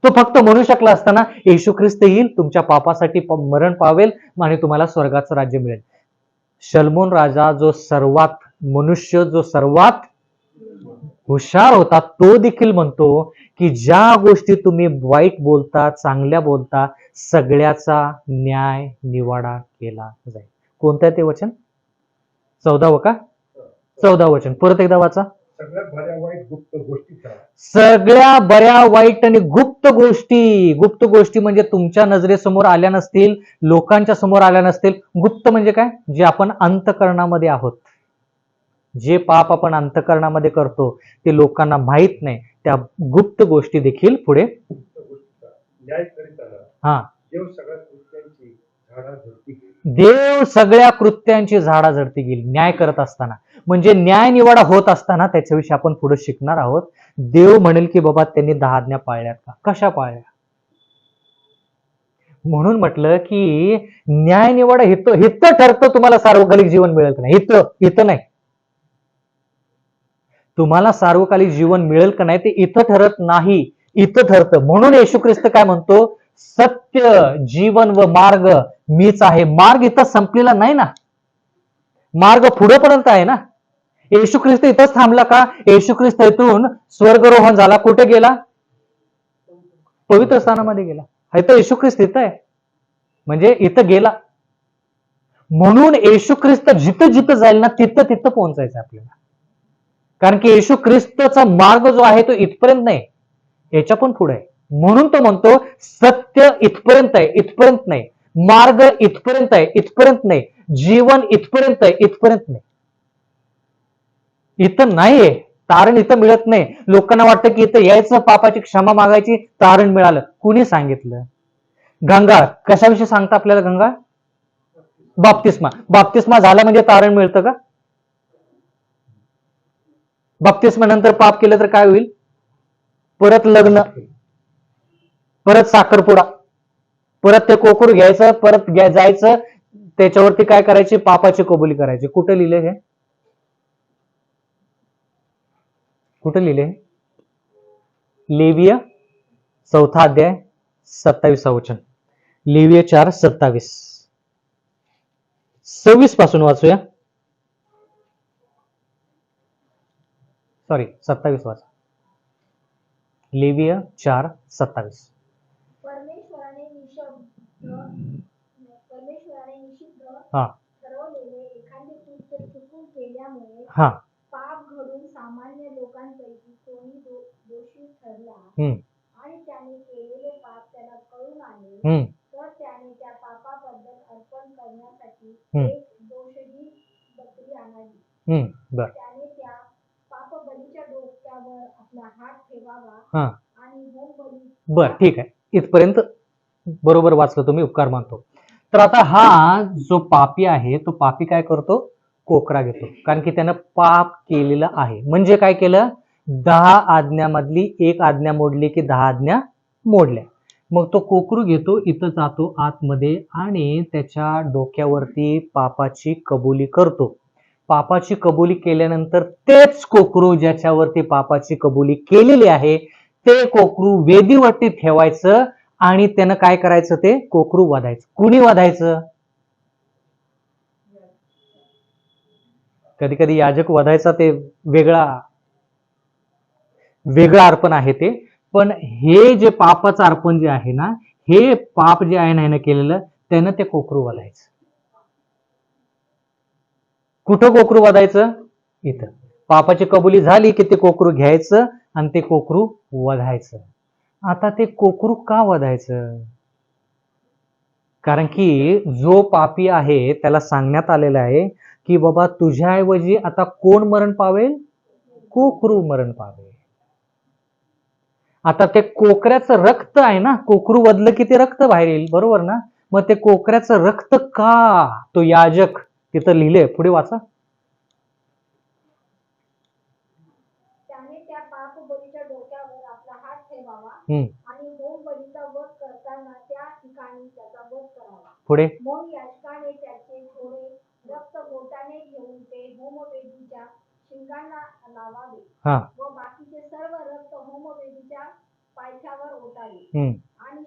तो फक्त म्हणू शकला असताना येशू ख्रिस्त येईल, तुमच्या पापासाठी मरण पावेल आणि तुम्हाला स्वर्गाचं राज्य मिळेल. शलमोन राजा जो सर्वात हुशार होता तो देखील म्हणतो की ज्या गोष्टी तुम्ही वाईट बोलता, चांगल्या बोलता, सगळ्याचा न्याय निवाडा केला जाईल. कोणतं आहे ते वचन? 14वं का? 14वं वचन परत एकदा वाचा. सगळ्या बऱ्या वाईट गुप्त गोष्टीचा. सगळ्या बऱ्या वाईट आणि गुप्त गोष्टी म्हणजे तुमच्या नजरेसमोर आल्या नसतील, लोकांच्या समोर आल्या नसतील. गुप्त म्हणजे काय? जे आपण अंतःकरणामध्ये आहोत, जे पाप आपण अंतःकरणामध्ये करतो ते लोकांना माहित नाही, त्या गुप्त गोष्टी देखील पुढे न्याय करीताना हा देव सगळ्या कृत्यांची झाडाझडती घेईल. न्याय करत असताना म्हणजे न्याय निवाडा होत असताना त्याच्याविषयी आपण पुढे शिकणार आहोत. देव म्हणेल की बाबा त्यांनी 10 आज्ञा पाळल्या का? कशा पाळल्या? म्हणून म्हटलं की न्याय निवाडा हित ठरतं तुम्हाला सार्वकालिक जीवन मिळेल का नाही. इथं नाही. तुम्हाला सार्वकालिक जीवन मिळेल का नाही ते इथं ठरत नाही, इथं ठरतं. म्हणून येशू ख्रिस्त काय म्हणतो, सत्य जीवन व मार्ग मीच आहे. मार्ग इथं संपलेला नाही ना, मार्ग पुढेपर्यंत आहे ना. येशू ख्रिस्त इथंच थांबला का? येशू ख्रिस्त इथून स्वर्गरोहण झाला, कुठे गेला? पवित्र स्थानामध्ये गेला. इथं येशू ख्रिस्त इथं आहे, म्हणजे इथं गेला. म्हणून येशू ख्रिस्त जिथं जिथं जाईल ना तिथं पोहोचायचं आपल्याला. कारण की येशू ख्रिस्तचा मार्ग जो आहे तो इथपर्यंत नाही, याच्या पण पुढे आहे. म्हणून तो म्हणतो सत्य इथपर्यंत आहे, इथपर्यंत नाही. मार्ग इथपर्यंत आहे, इथपर्यंत नाही. जीवन इथपर्यंत आहे, इथपर्यंत नाही. इथं नाहीये तारण, इथं मिळत नाही. लोकांना वाटतं की इथं यायचं, पापाची क्षमा मागायची, तारण मिळालं. कुणी सांगितलं? गंगा कशाविषयी सांगता आपल्याला? गंगा बाप्तिस्मा झाला म्हणजे तारण मिळतं का? बाप्तिस्मानंतर पाप केलं तर काय होईल? परत लग्न, परत साखरपुडा, परत ते कोकरू घ्यायचं, परत जायचं, त्याच्यावरती काय करायची? पापाची कबुली करायची. कुठे लिहिले हे? कुठे लिहिले? लेविय 4 अध्याय 27 वचन. लेविय 4:27. 26 पासून वाचूया. सॉरी 27 वाचा. लेविय 4:27. परमेश्वराने निषिद्ध हा ठरवलेले एखादे कृत्य चुकून केल्यामुळे हा पाप घडून सामान्य लोकांपैकी कोणी दोषी ठरला आणि त्याने केलेले पाप त्याला कळून आले, तर त्याने त्या पापाबद्दल अर्पण करण्यासाठी एक दोषहीन बकरी आणावी. त्याने त्या पापबलीच्या डोक्यावर आपला हात ठेवावा आणि होमबली. बर, ठीक आहे. इथपर्यंत बरोबर वाचलं तुम्ही, उपकार मानतो. तर आता हा जो पापी आहे तो पापी काय करतो? कोकरा घेतो, कारण की त्यानं पाप केलेलं आहे. म्हणजे काय केलं? 10 आज्ञामधली एक आज्ञा मोडली की 10 आज्ञा मोडल्या. मग तो कोकरू घेतो, इथं जातो आतमध्ये आणि त्याच्या डोक्यावरती पापाची कबुली करतो. पापाची कबुली केल्यानंतर तेच कोकरू ज्याच्यावरती पापाची कबुली केलेली आहे ते कोकरू वेदीवरती ठेवायचं आणि त्यानं काय करायचं? ते कोकरू वधायचं. कुणी वधायचं? कधी कधी याजक वधायचा, ते वेगळं अर्पण आहे ते. पण हे जे पापाचं अर्पण जे आहे ना, हे पाप जे आहे ना केलेलं, त्यानं ते कोकरू वधायचं. कुठं कोकरू वधायचं? इथं. पापाची कबुली झाली की ते कोकरू घ्यायचं आणि ते कोकरू वधायचं. आता ते कोकरू का वधायचं? कारण की जो पापी आहे त्याला सांगण्यात आलेलं आहे की बाबा तुझ्याऐवजी आता कोण मरण पावेल? कोकरू मरण पावेल. आता ते कोकऱ्याचं रक्त आहे ना, कोकरू वधलं की ते रक्त बाहेर येईल, बरोबर ना? मग ते कोकऱ्याचं रक्त का? तो याजक तिथं लिहिले, पुढे वाचा. त्याने त्या पापबलीच्या डोक्यावर आपला हात ठेवावा आणि होमबलीचा वध करताना त्या ठिकाणी त्याचा वध करावा. पुढे. मग याजकाने त्याचे थोडे रक्त बोटाने घेऊन ते होमवेदीच्या शिंगांना लावावे व बाकीचे सर्व रक्त होमवेदीच्या पायथ्यावर ओतावे आणि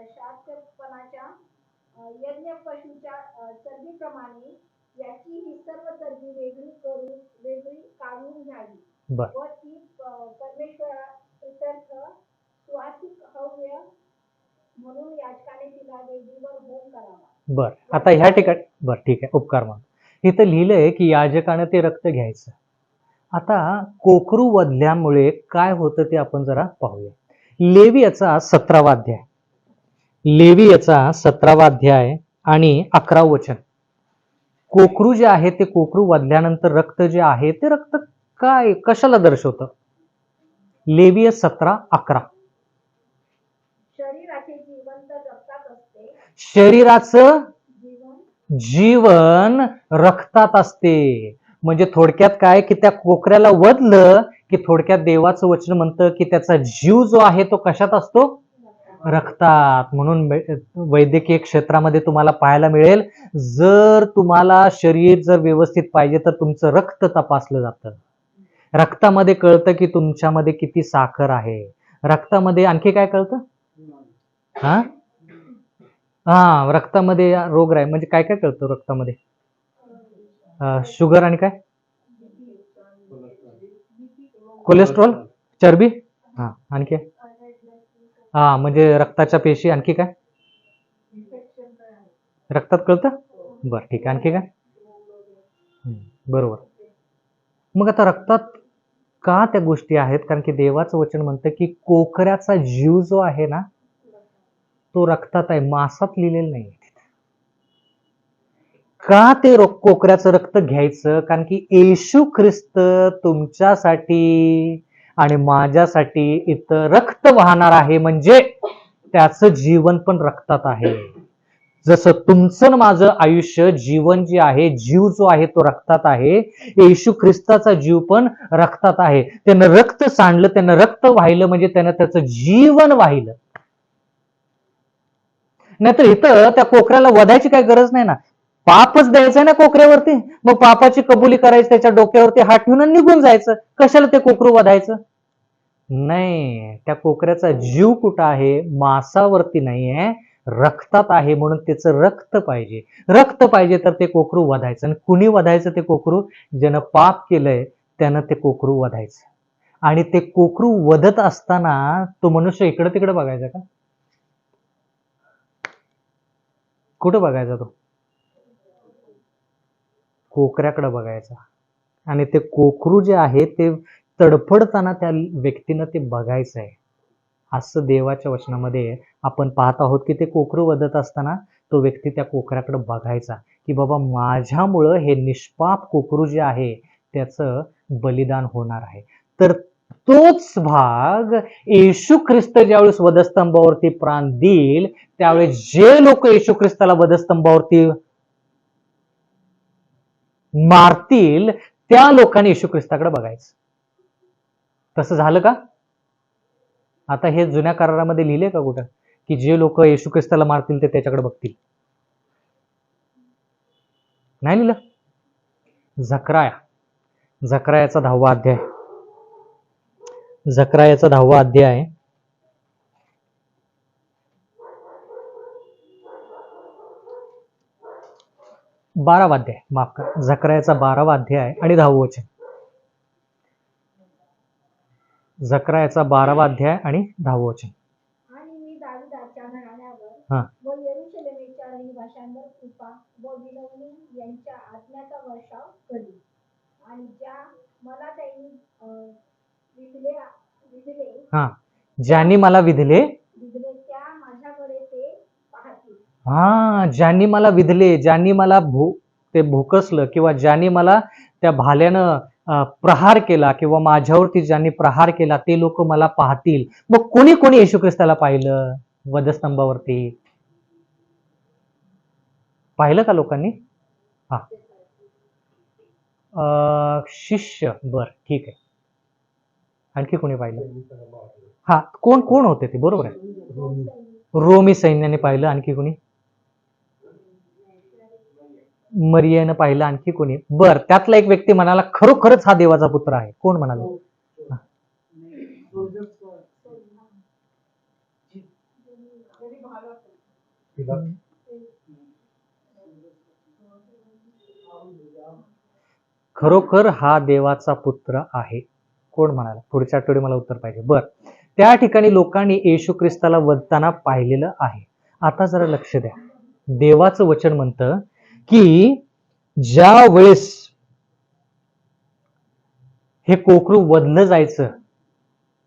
शार्पणाच्या यज्ञ पशूच्या चरबीप्रमाणे याची ही सर्व चरबी वेगळी काढून घ्यावी व ती परमेश्वराप्रीत्यर्थ सुवासिक हव्य म्हणून याजकाने तिला वेदीवर होम करावा. बर, आता ह्या ठिकाणी बर ठीक आहे, उपकार मान. इथं लिहिलंय की याजकाने ते रक्त घ्यायचं. आता कोकरू वधल्यामुळे काय होतं ते आपण जरा पाहूया. लेवियाचा 17वा अध्याय, लेवियाचा 17वा अध्याय आणि 11 वचन. कोकरू जे आहे ते कोकरू वधल्यानंतर रक्त जे आहे ते रक्त काय कशाला दर्शवतं? लेविय 17:11. शरीराचे जीवन तर रक्तात असते, शरीराचं जीवन रक्तात असते. म्हणजे थोडक्यात काय की त्या कोकऱ्याला वधलं की थोडक्यात देवाचं वचन म्हणतं की त्याचा जीव जो आहे तो कशात असतो? रक्तात. म्हणून वैद्यकीय क्षेत्रामध्ये तुम्हाला पाहायला मिळेल, जर तुम्हाला शरीर जर व्यवस्थित पाहिजे तर तुमचं रक्त तपासलं जातं. रक्तामध्ये कळतं की तुमच्यामध्ये किती साखर आहे. रक्तामध्ये आणखी काय कळतं? हा हा रक्तामध्ये रोगराई म्हणजे काय काय कळतं रक्तामध्ये? शुगर आणि काय? कोलेस्ट्रॉल, चरबी, हा आणखी हा म्हणजे रक्ताच्या पेशी, आणखी काय रक्तात कळतं? बरं ठीक आहे. आणखी काय? बरोबर. मग आता रक्तात का त्या गोष्टी आहेत? कारण की देवाचं वचन म्हणतं की कोकऱ्याचा जीव जो आहे ना तो रक्तात आहे, मांसात लिहिलेलं नाही. का ते कोकऱ्याचं रक्त घ्यायचं? कारण की येशू ख्रिस्त तुमच्यासाठी आणि माझ्यासाठी इथं रक्त वाहणार आहे, म्हणजे त्याचं जीवन पण रक्तात आहे. जसं तुमचं माझं आयुष्य जीवन जे आहे, जीव जो आहे तो रक्तात आहे, येशू ख्रिस्ताचा जीव पण रक्तात आहे. त्यानं रक्त सांडलं, त्यानं रक्त वाहिलं म्हणजे त्यानं त्याचं जीवन वाहिलं. नाहीतर इथं त्या कोकऱ्याला वधायची काही गरज नाही ना. पापच द्यायचंय ना कोकऱ्यावरती, मग पापाची कबुली करायची, त्याच्या डोक्यावरती हात ठेवून निघून जायचं. कशाला ते कोकरू वधायचं? नाही, त्या कोकऱ्याचा जीव कुठं आहे? मांसावरती नाहीये, रक्तात आहे. म्हणून त्याचं रक्त पाहिजे. रक्त पाहिजे तर ते कोकरू वधायचं. आणि कुणी वधायचं ते कोकरू? ज्यानं पाप केलंय त्यानं ते कोकरू वधायचं. आणि ते कोकरू वधत असताना तो मनुष्य इकडं तिकडं बघायचा का? कुठं बघायचा तो? कोकऱ्याकडे बघायचा. आणि ते कोकरू जे आहे ते तडफडताना त्या व्यक्तीनं ते बघायचं आहे. असं देवाच्या वचनामध्ये आपण पाहत आहोत की ते कोकरू वधत असताना तो व्यक्ती त्या कोकऱ्याकडे बघायचा की बाबा माझ्यामुळं हे निष्पाप कोकरू जे आहे त्याचं बलिदान होणार आहे. तर तोच भाग येशू ख्रिस्त ज्यावेळेस वधस्तंभावरती प्राण देईल त्यावेळेस जे लोक येशू ख्रिस्ताला वधस्तंभावरती मारतील त्या लोकांनी येशू ख्रिस्ताकडे बघायचं. तसं झालं का? आता हे जुन्या करारामध्ये लिहिले का कुठं की जे लोक येशू ख्रिस्ताला मारतील ते त्याच्याकडे बघतील? नाही लिहिलं. झकरायाचा 10वा अध्याय, झकरायाचा 10वा अध्याय 12वा अध्याय, माफ करा, झकरायाचा 12वा अध्याय आणि 10वं वचन. झकरायाचा 12वा अध्याय आणि 10वं वचन. आणि मी दाविदाच्या घराण्यावर हा व यरूशलेमेच्या रहिवाशांवर कृपा व विनवणी यांच्या आत्म्याचा वर्षाव करीन. आणि ज्या मला त्यांनी विधले हा ज्यांनी मला विधले त्या माझ्याकडे ते पाहतील. हा ज्यांनी मला विधले, ज्यांनी मला ते भोकसलं किंवा ज्यांनी मला त्या भाल्यानं प्रहार केला किंवा माझ्यावरती ज्यांनी प्रहार केला ते लोक मला पाहतील. मग कोणी कोणी येशू ख्रिस्ताला पाहिलं? वधस्तंभावरती पाहिलं का लोकांनी? हा शिष्य. बर ठीक आहे. आणखी कोणी पाहिलं? हा कोण कोण होते ते? बरोबर आहे, रोमी सैन्याने पाहिलं. आणखी कोणी? मरियानं पाहिलं. आणखी कोणी? बर त्यातला एक व्यक्ती म्हणाला खरोखरच हा देवाचा पुत्र आहे. कोण म्हणाला? खरोखर हा देवाचा पुत्र आहे. कोण म्हणाला? पुढच्या आठवडी मला उत्तर पाहिजे. बर त्या ठिकाणी लोकांनी येशू ख्रिस्ताला वधताना पाहिलेलं आहे. आता जरा लक्ष द्या. देवाचं वचन म्हणतं की ज्या वेळेस हे कोकरू वधलं जायचं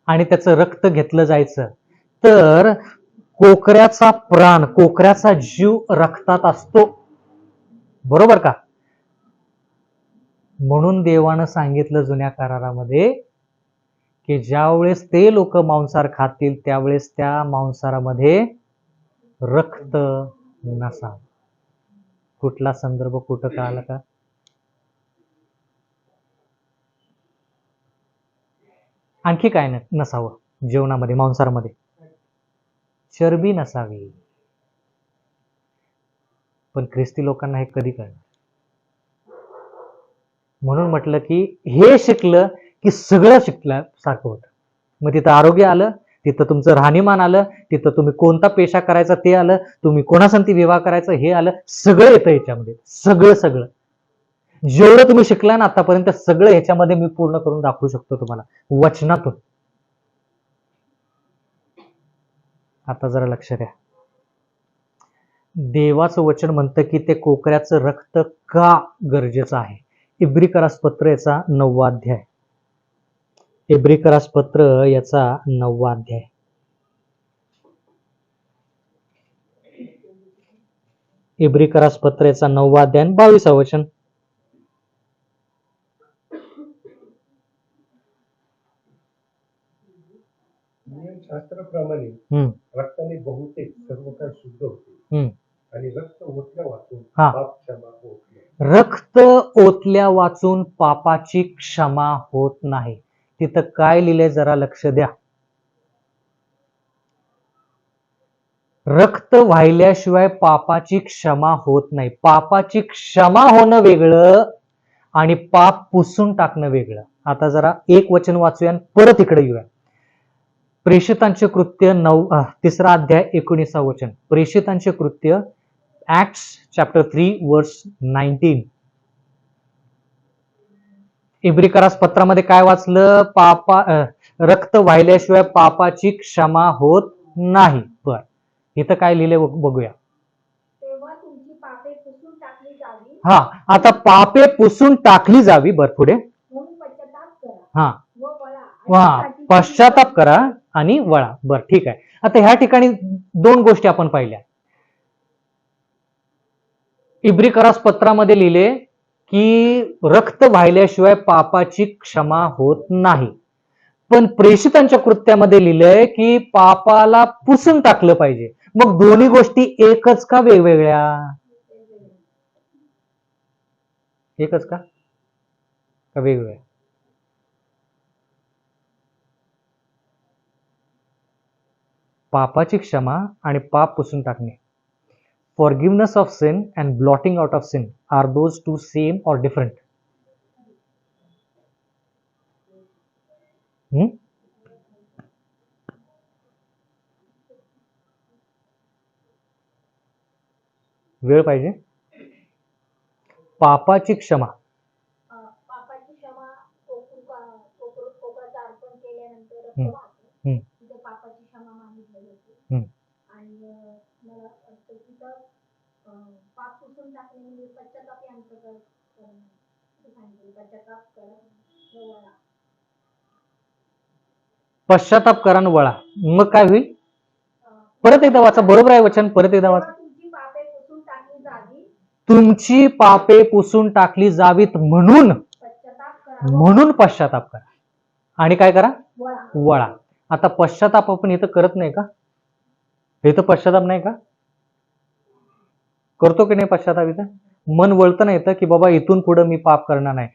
आणि त्याचं रक्त घेतलं जायचं तर कोकऱ्याचा प्राण, कोकऱ्याचा जीव रक्तात असतो. बरोबर का? म्हणून देवानं सांगितलं जुन्या करारामध्ये की ज्यावेळेस ते लोक मांसाहार खातील त्यावेळेस त्या मांसाहारामध्ये रक्त नसावं. कुठला संदर्भ कुठं कळाला का? आणखी काय नसावं जेवणामध्ये, मांसाहारामध्ये? चरबी नसावी. पण ख्रिस्ती लोकांना हे कधी कळणार? म्हणून म्हटलं की हे शिकलं की सगळं शिकल्यासारखं होतं. मग तिथं आरोग्य आलं, तिथं तुमचं राहणीमान आलं, तिथं तुम्ही कोणता पेशा करायचा ते आलं, तुम्ही कोणासंती विवाह करायचा हे आलं, सगळं येतं याच्यामध्ये. सगळं सगळं जेवढं तुम्ही शिकला ना आतापर्यंत सगळं ह्याच्यामध्ये मी पूर्ण करून दाखवू शकतो तुम्हाला वचनातून. आता जरा लक्ष द्या. देवाचं वचन म्हणतं की ते कोकऱ्याचं रक्त का गरजेचं आहे. इब्रिकरास पत्र याचा 9वा अध्याय. इब्रिकरास पत्र याचा 9वा अध्याय. इब्रिकरास पत्र याचा 9वा अध्याय 22वा वचन. नियमशास्त्राप्रमाणे रक्ताने बहुतेक सर्व काही शुद्ध होते आणि रक्त ओतल्या वाचून पाप क्षमा होत नाही. रक्त ओतल्या वाचून पापाची क्षमा होत नाही. तिथं काय लिहिलंय जरा लक्ष द्या. रक्त वाहिल्याशिवाय पापाची क्षमा होत नाही. पापाची क्षमा होणं वेगळं आणि पाप पुसून टाकणं वेगळं. आता जरा एक वचन वाचूया परत इकडे येऊया. प्रेषितांचे कृत्य 3रा अध्याय 19वा वचन. प्रेषितांचे कृत्य ऍक्ट्स चॅप्टर 3 वर्स 19. इब्रिकरास पत्रामध्ये काय वाचलं? रक्त वाहिल्याशिवाय पापाची क्षमा होत नाही. बर, इथं काय लिहिले बघूया. तेव्हा तुमची पापे पुसून टाकली जावी. हा, आता पापे पुसून टाकली जावी. बर, पुढे. म्हणून पश्चाताप करा हा व वळा. पश्चाताप करा आणि वळा. बर, ठीक आहे. आता ह्या ठिकाणी 2 गोष्टी आपण पाहिल्या. इब्रिकरास पत्रामध्ये लिहिले की रक्त वाहिल्याशिवाय पापाची क्षमा होत नाही. पण प्रेषितांच्या कृत्यामध्ये लिहिलंय की पापाला पुसून टाकलं पाहिजे. मग दोन्ही गोष्टी एकच का वेगवेगळ्या? एकच का वेगवेगळ्या? पापाची क्षमा आणि पाप पुसून टाकणे. Forgiveness of sin and blotting out of sin, are those two same or different? वेळ पाहिजे. पापाची क्षमा. पापाची क्षमा कोकराचं अर्पण केल्यानंतर रक्त वाहते. तिथे पापाची क्षमा मागितली जाते. आणि मला वाटतं तिथं पाप पुसून टाकणे म्हणजे पश्चाताप यांचं पश्चाताप करा वळा. पश्चाताप करा आणि वळा. मग काय होईल? परत एकदा वाचा. बरोबर आहे वचन. परत एकदा वाचा. तुमची पापे पुसून टाकली जावी. तुमची पापे पुसून टाकली जावीत म्हणून पश्चाताप करा आणि काय करा? वळा. आता पश्चाताप आपण इथं करत नाही का? इथं पश्चाताप नाही का? करतो की नाही पश्चाताप? इथं मन वळतं नाही तर की बाबा इथून पुढे मी पाप करणार नाही.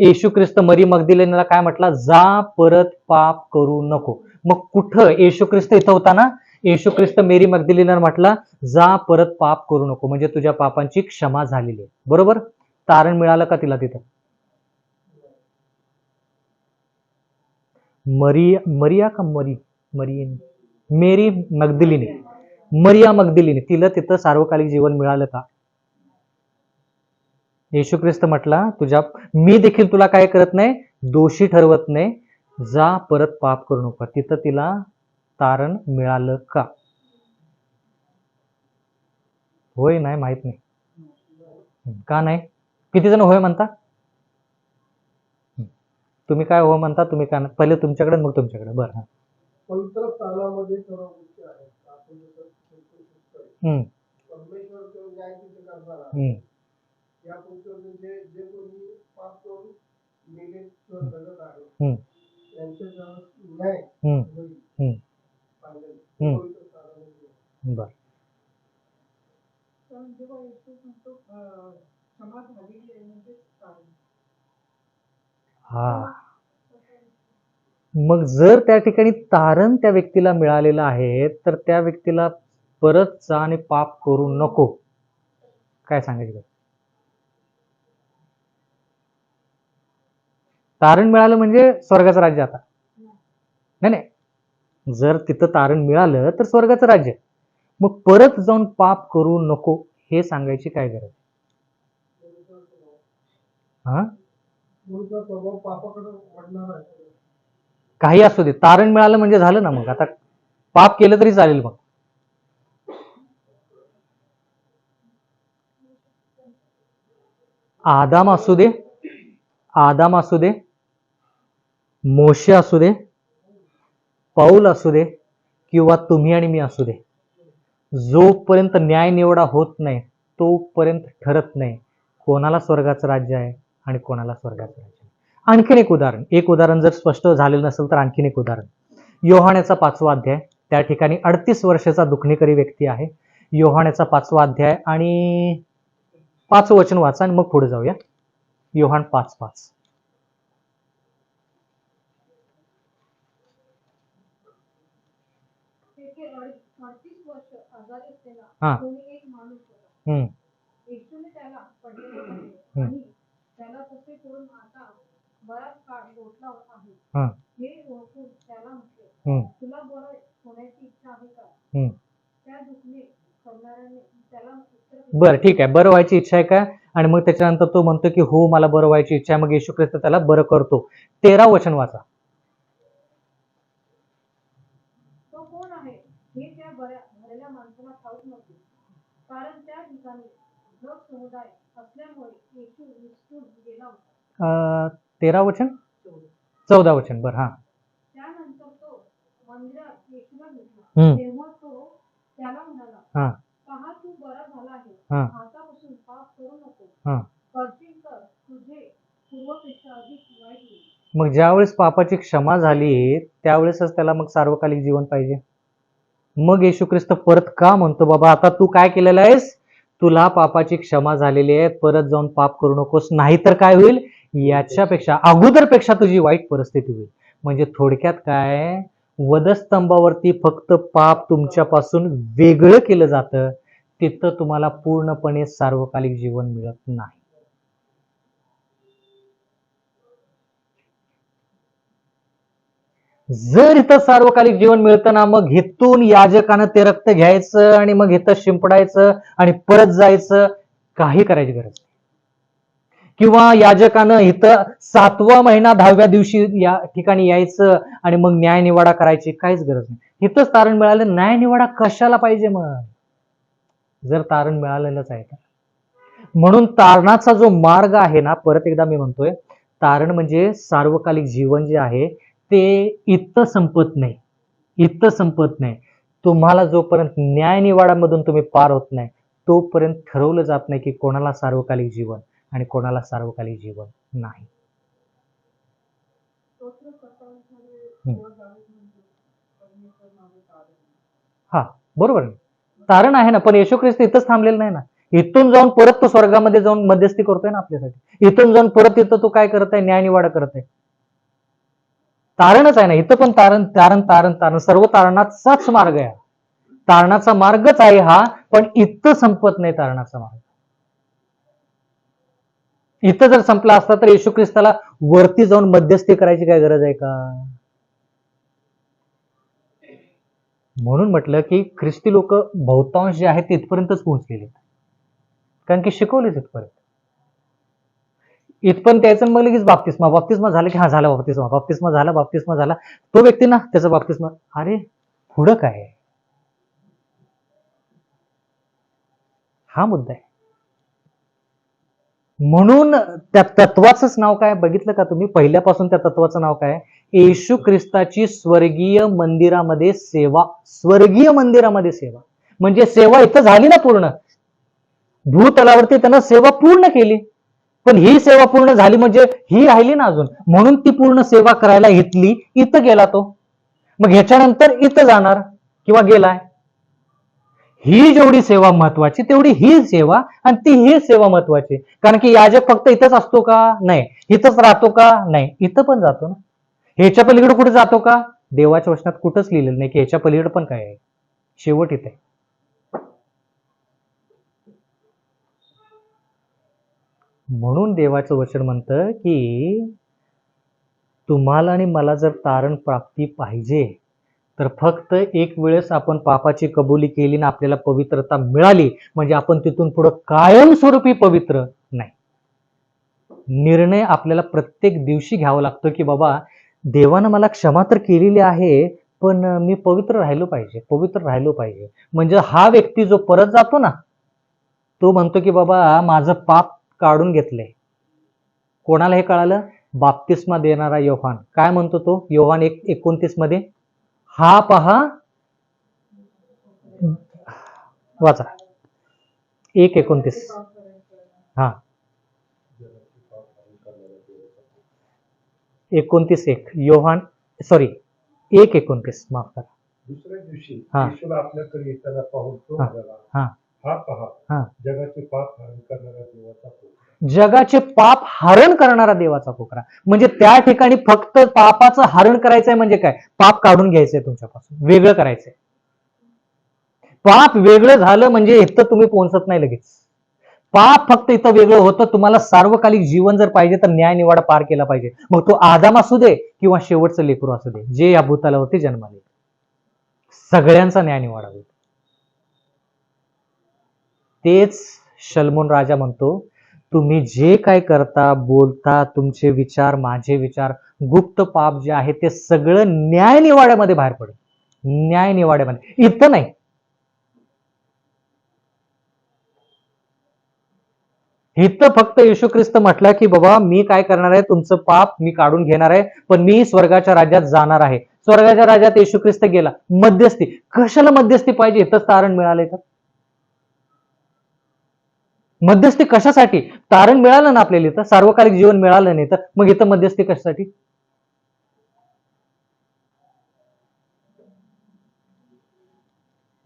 येशू ख्रिस्त मरी मगदलेनीला काय म्हटला? जा, परत पाप करू नको. मग कुठं येशू ख्रिस्त इथं होता ना? येशू ख्रिस्त मेरी मगदलेनीला म्हटला जा, परत पाप करू नको, म्हणजे तुझ्या पापांची क्षमा झालेली आहे. बरोबर? तारण मिळालं का तिला तिथं? मरिया का मेरी मगदलिनी, मरिया मगदलिनी, तिला तिथं सार्वकालिक जीवन मिळालं का? येशू ख्रिस्त म्हटला मी देखील तुला काय करत नाही? दोषी ठरवत नाही. जा, परत पाप करू नको. तिथं तिला तारण मिळालं का? होय नाही माहित नाही. का नाही? किती जण होय म्हणता? तुम्ही काय हो म्हणता? तुम्ही काय? पहिले तुमच्याकडे मग तुमच्याकडे. बरं. पवित्र स्थानामध्ये सर्व गोष्टी आहेत. आपण परमेश्वर तो न्याय तिथे करणारा या पुस्तकाचे जे कोणी पाप करून मेले किंवा जगत आहे त्यांच्या न्याय होईल. पवित्र स्थानामध्ये. बर. जेव्हा येशू म्हणतो क्षमा झालेली आहे म्हणजे हा, मग जर त्या ठिकाणी तारण त्या व्यक्तीला मिळालेलं आहे तर त्या व्यक्तीला परत जा आणि पाप करू नको, काय सांगायचं? तारण मिळालं म्हणजे स्वर्गाचं राज्य. आता नाही नाही, जर तिथं तारण मिळालं तर स्वर्गाचं राज्य, मग परत जाऊन पाप करू नको हे सांगायची काय गरज? हा, मूळचा स्वभाव पापाकडे वळणार आहे. काही असू दे, तारण मिळालं म्हणजे झालं ना. मग आता पाप केलं तरी चालेल. मग आदाम असू दे, आदाम असू दे, मोशे असू दे, पाऊल असू दे, किंवा तुम्ही आणि मी असू दे, जोपर्यंत न्याय निवडा होत नाही तोपर्यंत ठरत नाही कोणाला स्वर्गाचं राज्य आहे आणि कोणाला स्वर्गाचं राज्य आहे. आणखीन एक उदाहरण जर स्पष्ट झालेलं नसेल तर आणखीन एक उदाहरण, योहानेचा 5वा अध्याय. त्या ठिकाणी 38 वर्षाचा दुखणेकरी व्यक्ती आहे. योहानेचा 5वा अध्याय आणि 5 वचन वाचा आणि मग पुढे जाऊया. योहान 5:5. तेथे 38 वर्ष आजारी हा. असलेला कोणी एक माणूस होता. हम्म, येशूने त्याला पडलेले पाहिले आणि त्याला तसे करून आता बराच काळ लोटला आहे. हा. हे ओळखून त्याला म्हटले, हम्म, तुला बरं होण्याची इच्छा आहे का? हम्म. त्या दुखणे करणाऱ्याने त्याला उत्तर दिले, बरं, ठीक आहे. बरं व्हायची इच्छा आहे का? आणि मग त्याच्यानंतर तो म्हणतो की हो मला बरं व्हायची इच्छा आहे. मग येशू ख्रिस्त त्याला बरं करतो. 13 वचन वाचा. तो कोण आहे हे त्या भरलेल्या माणसाला ठाऊक नव्हते, कारण त्या ठिकाणी लोक समुदाय असल्यामुळे येशू निसटून गेला होता. 13 वचन, 14 वचन. बरं, हा. त्यानंतर तो मंदिरात येशूला भेटला. तेव्हा तो त्याला म्हणाला, हा. पहा तू बरा झाला आहे. हा. आतापासून पाप करू नको. हा. करशील तर तुझे पूर्वपेक्षा अधिक वाईट होईल. मग ज्यावेळेस पापाची क्षमा झाली त्यावेळेसच त्याला मग सार्वकालिक जीवन पाहिजे. मग येशू ख्रिस्त परत का म्हणतो बाबा आता तू काय केलेलं आहेस, तुला पापाची क्षमा झालेली आहे, परत जाऊन पाप करू नकोस, नाहीतर काय होईल, याच्यापेक्षा अगोदरपेक्षा तुझी वाईट परिस्थिती होईल. म्हणजे थोडक्यात काय, वधस्तंभावरती फक्त पाप तुमच्यापासून वेगळं केलं जातं, तिथं तुम्हाला पूर्णपणे सार्वकालिक जीवन मिळत नाही. जर इथं सार्वकालिक जीवन मिळतं ना, मग इथून याजकानं ते रक्त घ्यायचं आणि मग इथं शिंपडायचं आणि परत जायचं, काही करायची गरज नाही. किंवा याजकानं इथं 7वा महिना 10व्या दिवशी या ठिकाणी यायचं आणि मग न्याय निवाडा करायची काहीच गरज नाही. इथंच तारण मिळालं, न्याय निवाडा कशाला पाहिजे मग, जर तारण मिळालेलंच आहे तर. म्हणून तारणाचा जो मार्ग आहे ना, परत एकदा मी म्हणतोय, तारण म्हणजे सार्वकालिक जीवन जे आहे ते इथं संपत नाही, इथं संपत नाही. तुम्हाला जोपर्यंत न्याय निवाडामधून तुम्ही पार होत नाही तोपर्यंत ठरवलं जात नाही की कोणाला सार्वकालिक जीवन आणि कोणाला सार्वकालिक जीवन नाही. हा, बरोबर आहे. तारण आहे ना, पण येशू ख्रिस्त इथंच थांबलेलं नाही ना. इथून जाऊन परत तो स्वर्गामध्ये जाऊन मध्यस्थी करतोय ना आपल्यासाठी. इथून जाऊन परत इथं तो काय करत आहे, न्याय निवाडा करत आहे. तारणच आहे ना, इथं पण तारण तारण तारण तारण, सर्व तारणाचाच मार्ग आहे. तारणाचा मार्गच आहे हा, पण इथं संपत नाही तारणाचा मार्ग. इथं जर संपला असता तर येशू ख्रिस्ताला वरती जाऊन मध्यस्थी करायची काय गरज आहे का? म्हणून म्हटलं की ख्रिस्ती लोक बहुतांश जे आहेत इथपर्यंतच पोहोचलेले, कारण की शिकवलेच इथपर्यंत. इथपर्यंत यायचं मग लगेच बाप्तिस्मा झाला की हा झाला बाप्तिस्मा झाला, तो व्यक्ती ना त्याचा बाप्तिस्मा. अरे पुढं काय, हा मुद्दा आहे. म्हणून त्या तत्वाचंच नाव काय बघितलं का तुम्ही, पहिल्यापासून त्या तत्वाचं नाव काय, येशू ख्रिस्ताची स्वर्गीय मंदिरामध्ये सेवा. स्वर्गीय मंदिरामध्ये सेवा म्हणजे सेवा इथं झाली ना पूर्ण, भूतलावरती त्यानं सेवा पूर्ण केली, पण ही सेवा पूर्ण झाली म्हणजे ही राहिली ना अजून, म्हणून ती पूर्ण सेवा करायला घेतली, इथं गेला तो. मग ह्याच्यानंतर इथं जाणार किंवा गेलाय. ही जेवढी सेवा महत्वाची तेवढी ही सेवा, आणि ती ही सेवा महत्वाची. कारण की याजक फक्त इथंच असतो का, नाही. इथंच राहतो का, नाही. इथं पण जातो ना. ह्याच्या पलीकडे कुठे जातो का? देवाच्या वचनात कुठंच लिहिलेलं नाही की ह्याच्या पलीकडे पण काय आहे. शेवट इथे. म्हणून देवाचं वचन म्हणतं की तुम्हाला आणि मला जर तारण प्राप्ती पाहिजे तर फक्त एक वेळेस आपण पापाची कबुली केली ना आपल्याला पवित्रता मिळाली म्हणजे आपण तिथून पुढे कायमस्वरूपी पवित्र नाही. निर्णय आपल्याला प्रत्येक दिवशी घ्यावा लागतो की बाबा देवानं मला क्षमा तर केलेली आहे पण मी पवित्र राहिलो पाहिजे, पवित्र राहिलो पाहिजे. म्हणजे हा व्यक्ती जो परत जातो ना तो म्हणतो की बाबा माझं पाप काढून घेतलंय. कोणाला हे कळालं? बाप्तिस्मा देणारा योहान. काय म्हणतो तो? योहान 1:29 मध्ये हा पहा, वाचा 1:29. हा 29:1 योहान, सॉरी 1:29, माफ करा. दुसऱ्या दिवशी हा. येशूला आपल्याकडे येताना पाहून तो हा. म्हणाला, हा. हा पहा, हा. जगाचे पाप हरण करणारा देवाचा कोकरा. जगाचे पाप हरण करणारा देवाचा कोकरा. म्हणजे त्या ठिकाणी फक्त पापाचं हरण करायचंय म्हणजे काय? पाप काढून घ्यायचंय तुमच्यापासून, वेगळं करायचंय. पाप वेगळं झालं म्हणजे इथं तुम्ही पोहोचत नाही लगेच. पाप फक्त इथं वेगळं होतं. तुम्हाला सार्वकालिक जीवन जर पाहिजे तर न्याय निवाडा पार केला पाहिजे. मग तो आदाम असू दे किंवा शेवटचं लेकरू असू दे, जे या भूतालावरती जन्माले, सगळ्यांचा न्याय निवाडा होईल. तेच शलमोन राजा म्हणतो, तुम्ही जे काय करता, बोलता, तुमचे विचार, माझे विचार, गुप्त पाप जे आहे ते सगळं न्याय निवाड्यामध्ये बाहेर पडेल. न्याय निवाड्यामध्ये, इथं नाही. इथं फक्त येशू ख्रिस्त म्हटलं की बाबा मी काय करणार आहे, तुमचं पाप मी काढून घेणार आहे, पण मी स्वर्गाच्या राज्यात जाणार आहे. स्वर्गाच्या राज्यात येशू ख्रिस्त गेला. मध्यस्थी, कशाला मध्यस्थी पाहिजे? इथंच तारण मिळालंय तर मध्यस्थी कशासाठी? तारण मिळालं ना आपल्याला, इथं सार्वकालिक जीवन मिळालं नाही तर मग इथं मध्यस्थी कशासाठी?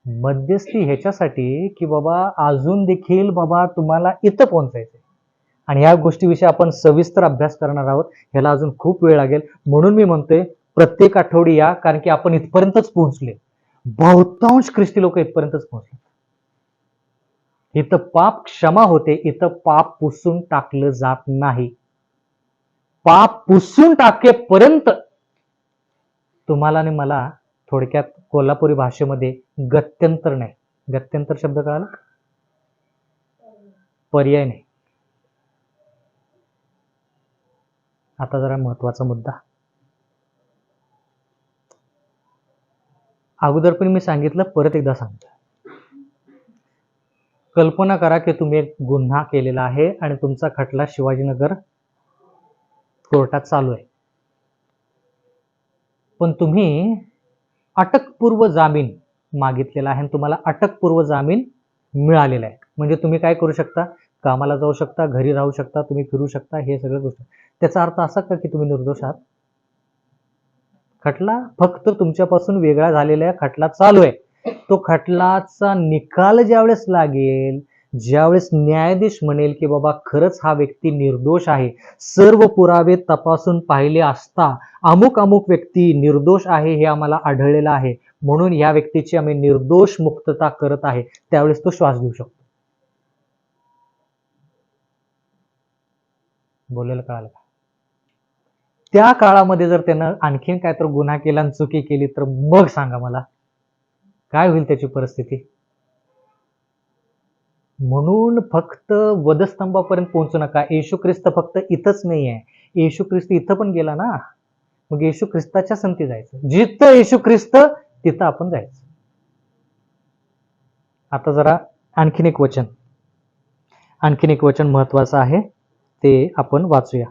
मध्यस्थी ह्याच्यासाठी की बाबा अजून देखील बाबा तुम्हाला इथं पोहोचायचंय. आणि या गोष्टीविषयी आपण सविस्तर अभ्यास करणार आहोत. ह्याला अजून खूप वेळ लागेल. म्हणून मी म्हणतोय प्रत्येक आठवडी या, कारण की आपण इथपर्यंतच पोहोचले. बहुतांश ख्रिस्ती लोक इथपर्यंतच पोहोचले. इथं पाप क्षमा होते, इथं पाप पुसून टाकलं जात नाही. पाप पुसून टाकेपर्यंत तुम्हाला आणि मला थोडक्यात कोल्हापुरी भाषेमध्ये गत्यंतर नाही. गत्यंतर शब्द कळाला? पर्याय नाही. आता जरा महत्वाचा मुद्दा. अगोदर पण मी सांगितलं, परत एकदा सांगतो. कल्पना करा की तुम्ही एक गुन्हा केलेला आहे आणि तुमचा खटला शिवाजीनगर कोर्टात चालू आहे. पण तुम्ही अटकपूर्व जामीन मागितलेला आहे आणि तुम्हाला अटकपूर्व जामीन मिळालेला आहे. म्हणजे तुम्ही काय करू शकता? कामाला जाऊ शकता, घरी राहू शकता, तुम्ही फिरू शकता, हे सगळं गोष्ट. त्याचा अर्थ असा का की तुम्ही निर्दोष आहात? खटला फक्त तुमच्यापासून वेगळा झालेला आहे, खटला चालू आहे. तो खटलाचा निकाल ज्यावेळेस लागेल, ज्यावेळेस न्यायाधीश म्हणेल की बाबा खरंच हा व्यक्ती निर्दोष आहे, सर्व पुरावे तपासून पाहिले असता अमुक अमुक व्यक्ती निर्दोष आहे हे आम्हाला आढळलेलं आहे, म्हणून या व्यक्तीची आम्ही निर्दोष मुक्तता करत आहे, त्यावेळेस तो श्वास घेऊ शकतो. बोलायला कळालं का? त्या काळामध्ये जर त्यानं आणखीन काय तर गुन्हा केला आणि चुकी केली तर मग सांगा मला काय होईल त्याची परिस्थिती. म्हणून फक्त वधस्तंभापर्यंत पोहोचू नका. येशू ख्रिस्त फक्त इथंच नाही आहे, येशू ख्रिस्त इथं पण गेला ना. मग येशू ख्रिस्ताच्या संगती जायचं. जिथं येशू ख्रिस्त तिथं आपण जायचं. आता जरा आणखीन एक वचन महत्वाचं आहे, ते आपण वाचूया.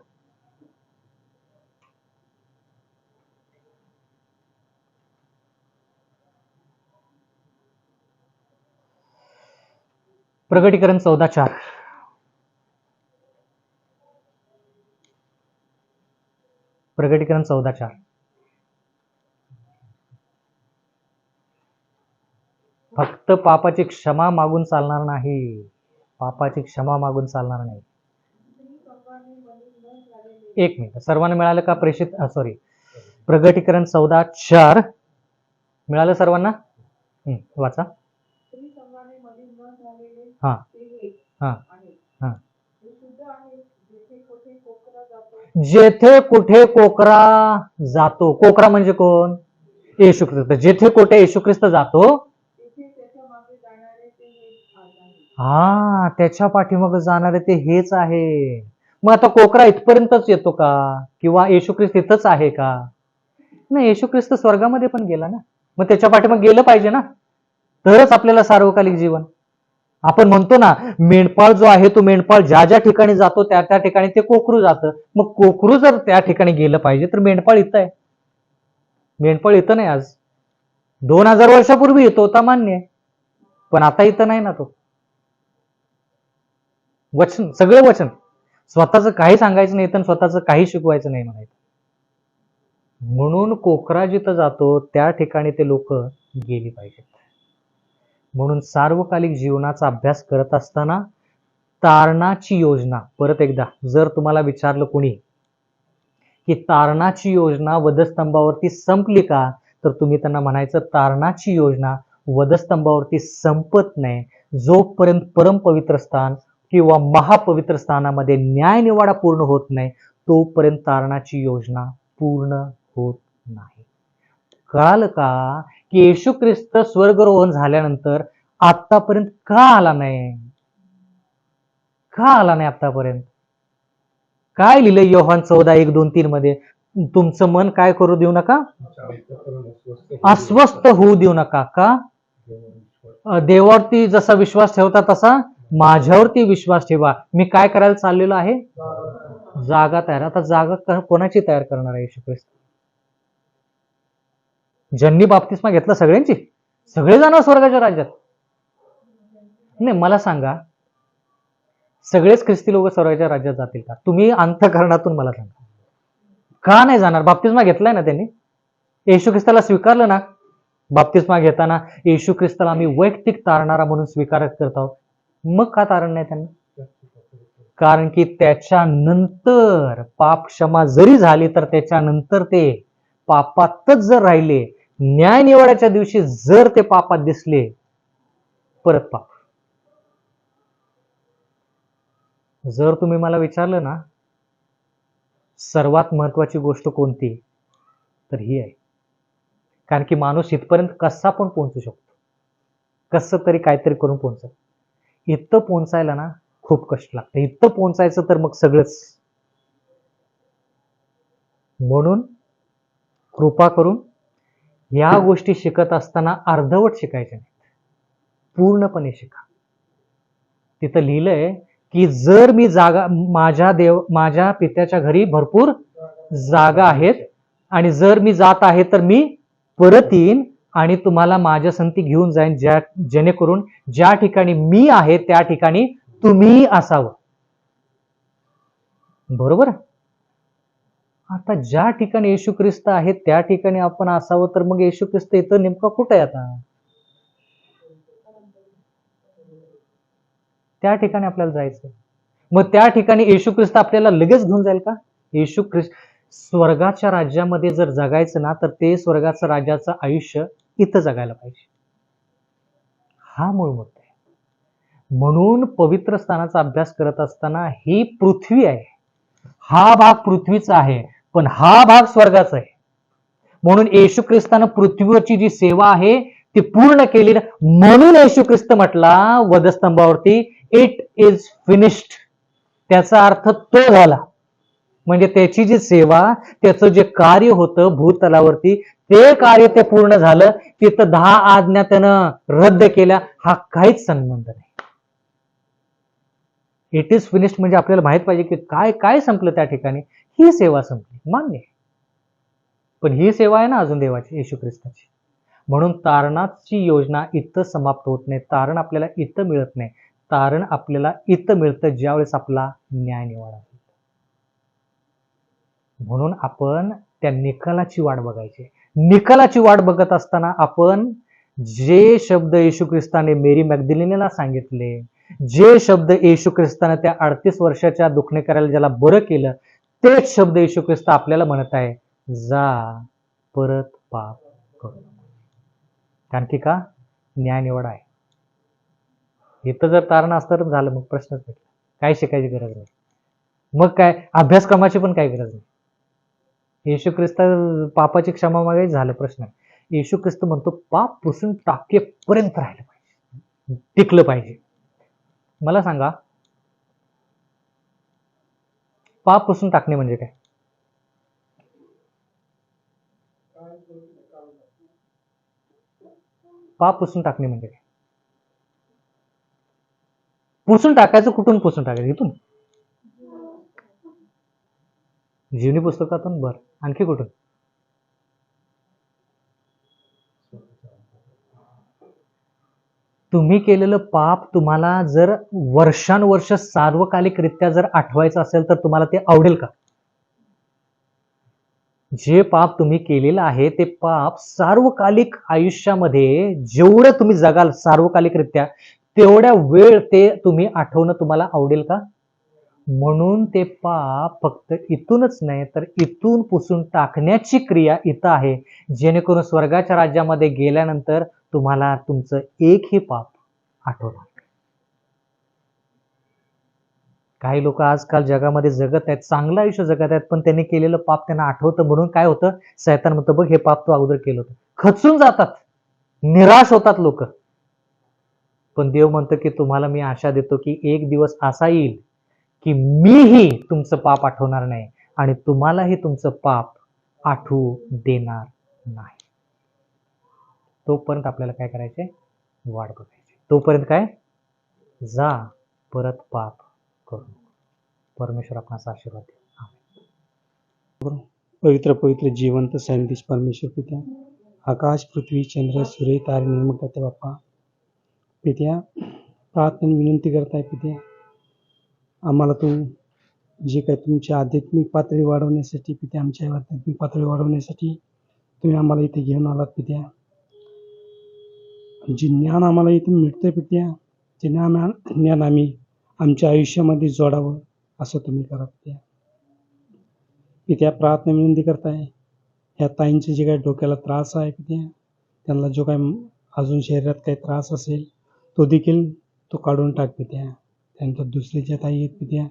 प्रकटीकरण 14:4. प्रकटीकरण 14:4. फक्त पापाची क्षमा मागून चालणार नाही. पापाची क्षमा मागून चालणार नाही. एक मिनिट, सर्वांना मिळालं का? प्रेषित, सॉरी, प्रगटीकरण 14:4 मिळालं सर्वांना? वाचा. स्त्री संघाने मलिन न झालेले हा. ते एक हा. आहे. हा. ते शुद्ध आहे. जेथे कोठे कोकरा जातो जेथे कुठे कोकरा जातो. कोकरा म्हणजे कोण? येशू ख्रिस्त. जेथे कुठे येशू ख्रिस्त जातो तिथे त्याच्या मागे जाणारे ते एक आहे. हा, त्याच्या पाठीमागे जाणारे ते हेच आहे. मग आता कोकरा इथपर्यंतच येतो का? किंवा येशू ख्रिस्त इथंच आहे का? नाही, येशू ख्रिस्त स्वर्गामध्ये पण गेला ना. मग त्याच्या पाठीमागे गेलं पाहिजे ना, तरच आपल्याला सार्वकालिक जीवन. आपण म्हणतो ना, मेंढपाळ जो आहे तो मेंढपाळ ज्या ज्या ठिकाणी जातो त्या त्या ठिकाणी ते कोकरू जातं. मग कोकरू जर त्या ठिकाणी गेलं पाहिजे तर मेंढपाळ इथं आहे. मेंढपाळ इथं नाही. आज 2000 वर्षापूर्वी येतो होता, मान्य आहे, पण आता इथं नाही ना तो. वचन, सगळं वचन, स्वतःच काही सांगायचं नाही तर स्वतःच काही शिकवायचं नाही म्हणायचं. म्हणून कोकरा जिथं जातो त्या ठिकाणी ते लोक गेली पाहिजेत. म्हणून सार्वकालिक जीवनाचा अभ्यास करत असताना तारणाची योजना, परत एकदा जर तुम्हाला विचारलं कोणी की तारणाची योजना वधस्तंभावरती संपली का, तर तुम्ही त्यांना म्हणायचं तारणाची योजना वधस्तंभावरती संपत नाही. जोपर्यंत परमपवित्र स्थान किंवा महापवित्र स्थानामध्ये न्याय निवाडा पूर्ण होत नाही तोपर्यंत तारणाची योजना पूर्ण होत नाही. कळालं का की येशू ख्रिस्त स्वर्गरोहण झाल्यानंतर आतापर्यंत का आला नाही? का आला नाही आतापर्यंत? काय लिहिलंय योहान 14:1-2-3 मध्ये? तुमचं मन काय करू देऊ नका, अस्वस्थ होऊ देऊ नका. का? देवावरती जसा विश्वास ठेवता तसा माझ्यावरती विश्वास ठेवा. मी काय करायला चाललेलो आहे? जागा तयार. आता जागा कोणाची तयार करणार आहे येशू ख्रिस्त? ज्यांनी बाप्तिस्मा घेतला सगळ्यांची, सगळे जाणार स्वर्गाच्या राज्यात? नाही, मला सांगा, सगळेच ख्रिस्ती लोक स्वर्गाच्या राज्यात जातील का? तुम्ही अंतःकरणातून मला सांगा, का नाही जाणार? बाप्तिस्मा घेतलाय ना त्यांनी, येशू ख्रिस्ताला स्वीकारलं ना. बाप्तिस्मा घेताना येशू ख्रिस्ताला आम्ही वैयक्तिक तारणारा म्हणून स्वीकार करत आहोत. मग का तारण नाही त्यांना? कारण की त्याच्यानंतर पाप क्षमा जरी झाली तर त्याच्यानंतर ते पापातच जर राहिले, न्याय निवाड्याच्या दिवशी जर ते पापात दिसले, परत पाप. जर तुम्ही मला विचारलं ना सर्वात महत्वाची गोष्ट कोणती, तर ही आहे. कारण की माणूस इथपर्यंत कसा पण पोहोचू शकतो, कसं तरी काहीतरी करून पोहोचत. इथं पोहोचायला ना खूप कष्ट लागतं. इथं पोहोचायचं तर मग सगळंच. म्हणून कृपा करून या गोष्टी शिकत असताना अर्धवट शिकायच्या नाहीत, पूर्णपणे शिका. तिथं लिहिलंय की जर मी जागा, माझ्या पित्याच्या घरी भरपूर जागा आहेत आणि जर मी जात आहे तर मी परत येईन आणि तुम्हाला माझ्या संगती घेऊन जाईन, जेणेकरून ज्या ठिकाणी मी आहे त्या ठिकाणी तुम्ही असावं. बरोबर? आता ज्या ठिकाणी येशू ख्रिस्त आहे त्या ठिकाणी आपण असावं, तर मग येशू ख्रिस्त इथं नेमका कुठे आहे आता? त्या ठिकाणी आपल्याला जायचं. मग त्या ठिकाणी येशू ख्रिस्त आपल्याला लगेच घेऊन जाईल का? येशू ख्रिस्त स्वर्गाच्या राज्यामध्ये जर जगायचं ना तर ते स्वर्गाचं राज्याचं आयुष्य इथं जगायला पाहिजे. हा मूळ मुद्दा आहे. म्हणून पवित्र स्थानाचा अभ्यास करत असताना ही पृथ्वी आहे, हा भाग पृथ्वीचा आहे, पण हा भाग स्वर्गाचा आहे. म्हणून येशू ख्रिस्तानं पृथ्वीवरची जी सेवा आहे ती पूर्ण केली. म्हणून येशू ख्रिस्त म्हटला वधस्तंभावरती, इट इज फिनिश्ड. त्याचा अर्थ तो झाला. म्हणजे त्याची जी सेवा, त्याचं जे कार्य होतं भूतलावरती, ते कार्य ते पूर्ण झालं. तिथं 10 आज्ञा त्यानं रद्द केल्या, हा काहीच संबंध नाही. इट इज फिनिश्ड म्हणजे आपल्याला माहित पाहिजे की काय काय संपलं त्या ठिकाणी. ही सेवा संपली, मान्य. पण ही सेवा आहे ना अजून देवाची, येशू ख्रिस्ताची. म्हणून तारणाची योजना इथं समाप्त होत नाही. तारण आपल्याला इथं मिळत नाही. तारण आपल्याला इथं मिळतं ज्यावेळेस आपला न्याय निवाडा होतो. म्हणून आपण त्या निकालाची वाट बघायची. निकालाची वाट बघत असताना आपण जे शब्द येशू ख्रिस्ताने मेरी मॅग्दलिनीला सांगितले, जे शब्द येशू ख्रिस्ताने त्या 38 वर्षाच्या दुखणेकऱ्याला ज्याला बरं केलं, तेच शब्द येशू ख्रिस्त आपल्याला म्हणत आहे, जा परत पाप करू नको. कारण की का न्याय निवड आहे. इथं जर तारण असतं तर झालं, मग प्रश्नच नाही, काय शिकायची गरज नाही, मग काय अभ्यासक्रमाची पण काही गरज नाही. येशू ख्रिस्त पापाची क्षमा मागायची, झालं प्रश्न. येशू ख्रिस्त म्हणतो पाप पुसून टाकेपर्यंत राहिलं पाहिजे, टिकलं पाहिजे. मला सांगा, पाप पुसून टाकणे म्हणजे काय? पाप पुसून टाकणे म्हणजे काय? पुसून टाकायचं, कुठून पुसून टाकायचं? इथून, जीवनी पुस्तकातून. बरं, आणखी कुठून? तुम्ही केलेलं पाप तुम्हाला जर वर्षानुवर्ष सार्वकालिकरित्या जर आठवायचं असेल तर तुम्हाला ते आवडेल का? जे पाप तुम्ही केलेलं आहे ते पाप सार्वकालिक आयुष्यामध्ये जेवढं तुम्ही जगाल सार्वकालिकरित्या तेवढ्या वेळ ते तुम्ही आठवणं तुम्हाला आवडेल का? म्हणून ते पाप फक्त इथूनच नाही तर इथून पुसून टाकण्याची क्रिया इथं आहे, जेणेकरून स्वर्गाच्या राज्यामध्ये गेल्यानंतर तुम्हाला तुमचं एकही पाप आठवणार. काही लोक आजकाल जगामध्ये जगत आहेत, चांगलं आयुष्य जगत आहेत, पण त्यांनी केलेलं पाप त्यांना आठवतं, म्हणून काय होतं, शैतान म्हणतं बघ हे पाप तू अगोदर केलं होतं. खचून जातात, निराश होतात लोक. पण देव म्हणतं की तुम्हाला मी आशा देतो की एक दिवस असा येईल की मीही तुमचं पाप आठवणार नाही आणि तुम्हालाही तुमचं पाप आठवू देणार नाही. तोपर्यंत आपल्याला काय करायचे? वाट बघायची. तोपर्यंत काय? जा परत पाप करू. परमेश्वर आपणास आशीर्वाद दे. पवित्र पवित्र जिवंत सायंटिस्ट परमेश्वर पित्या, आकाश पृथ्वी चंद्र सूर्य तारे निर्माण करते बाप्पा, पित्या प्रार्थना विनंती करताय पित्या, आम्हाला तू जे काही तुमची आध्यात्मिक पातळी वाढवण्यासाठी पित्या, आमच्या आध्यात्मिक पातळी वाढवण्यासाठी तुम्ही आम्हाला इथे घेऊन आलात पित्या. जे ज्ञान आम्हाला इथून मिळतं पित्या, ते ज्ञान आम्ही आमच्या आयुष्यामध्ये जोडावं असं तुम्ही करा पित्या. पित्या प्रार्थना विनंती करताय, ह्या ताईंचे जे काही डोक्याला त्रास आहे पित्या, त्यांना जो काही अजून शरीरात काही त्रास असेल तो देखील तो काढून टाक पित्या. त्यानंतर दुसरे ज्या ताई आहेत पित्या,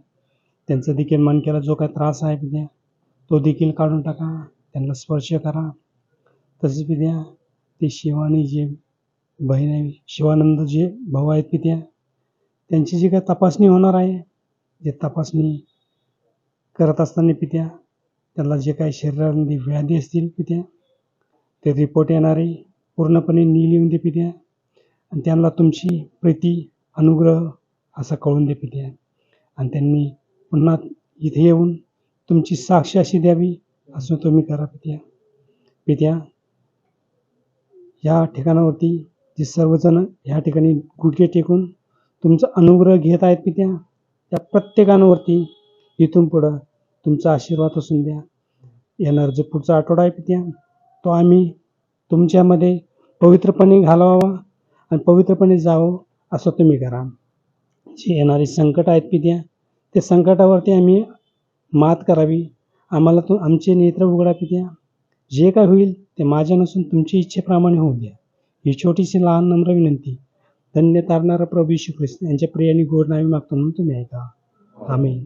त्यांचा देखील मणक्याला जो काही त्रास आहे पित्या तो देखील काढून टाका, त्यांना स्पर्श करा. तसेच पित्या ते शिवानी जे बहीण आहे, शिवानंद जे भाऊ आहेत पित्या, त्यांची जी काही तपासणी होणार आहे, जे तपासणी करत असताना पित्या त्यांना जे काही शरीरामध्ये व्याधी असतील पित्या, ते रिपोर्ट येणारे पूर्णपणे नील दे पित्या, आणि त्यांना तुमची प्रीती अनुग्रह असा कळून दे पित्या. आणि त्यांनी पुन्हा इथे येऊन तुमची साक्ष अशी द्यावी असं तुम्ही करा पित्या. पित्या या ठिकाणावरती जे सर्वजण ह्या ठिकाणी गुडघे टेकून तुमचा अनुग्रह घेत आहेत पित्या, त्या प्रत्येकांवरती इथून पुढं तुमचा आशीर्वाद असून द्या. येणार जो पुढचा आठवडा आहे पित्या, तो आम्ही तुमच्यामध्ये पवित्रपणे घालवावा आणि पवित्रपणे जावं असं तुम्ही करा. जे येणारे संकट आहेत पित्या, त्या संकटावरती आम्ही मात करावी. आम्हाला तो आमचे नेत्र उघडा पित्या. जे काय होईल ते माझ्या नसून तुमच्या इच्छेप्रमाणे होऊ द्या. ही छोटीशी लहान नम्र विनंती धन्य तारणारा प्रभू येशू ख्रिस्त यांच्या प्रियाने गोड नावे मागतो म्हणून तुम्ही ऐका. आमेन.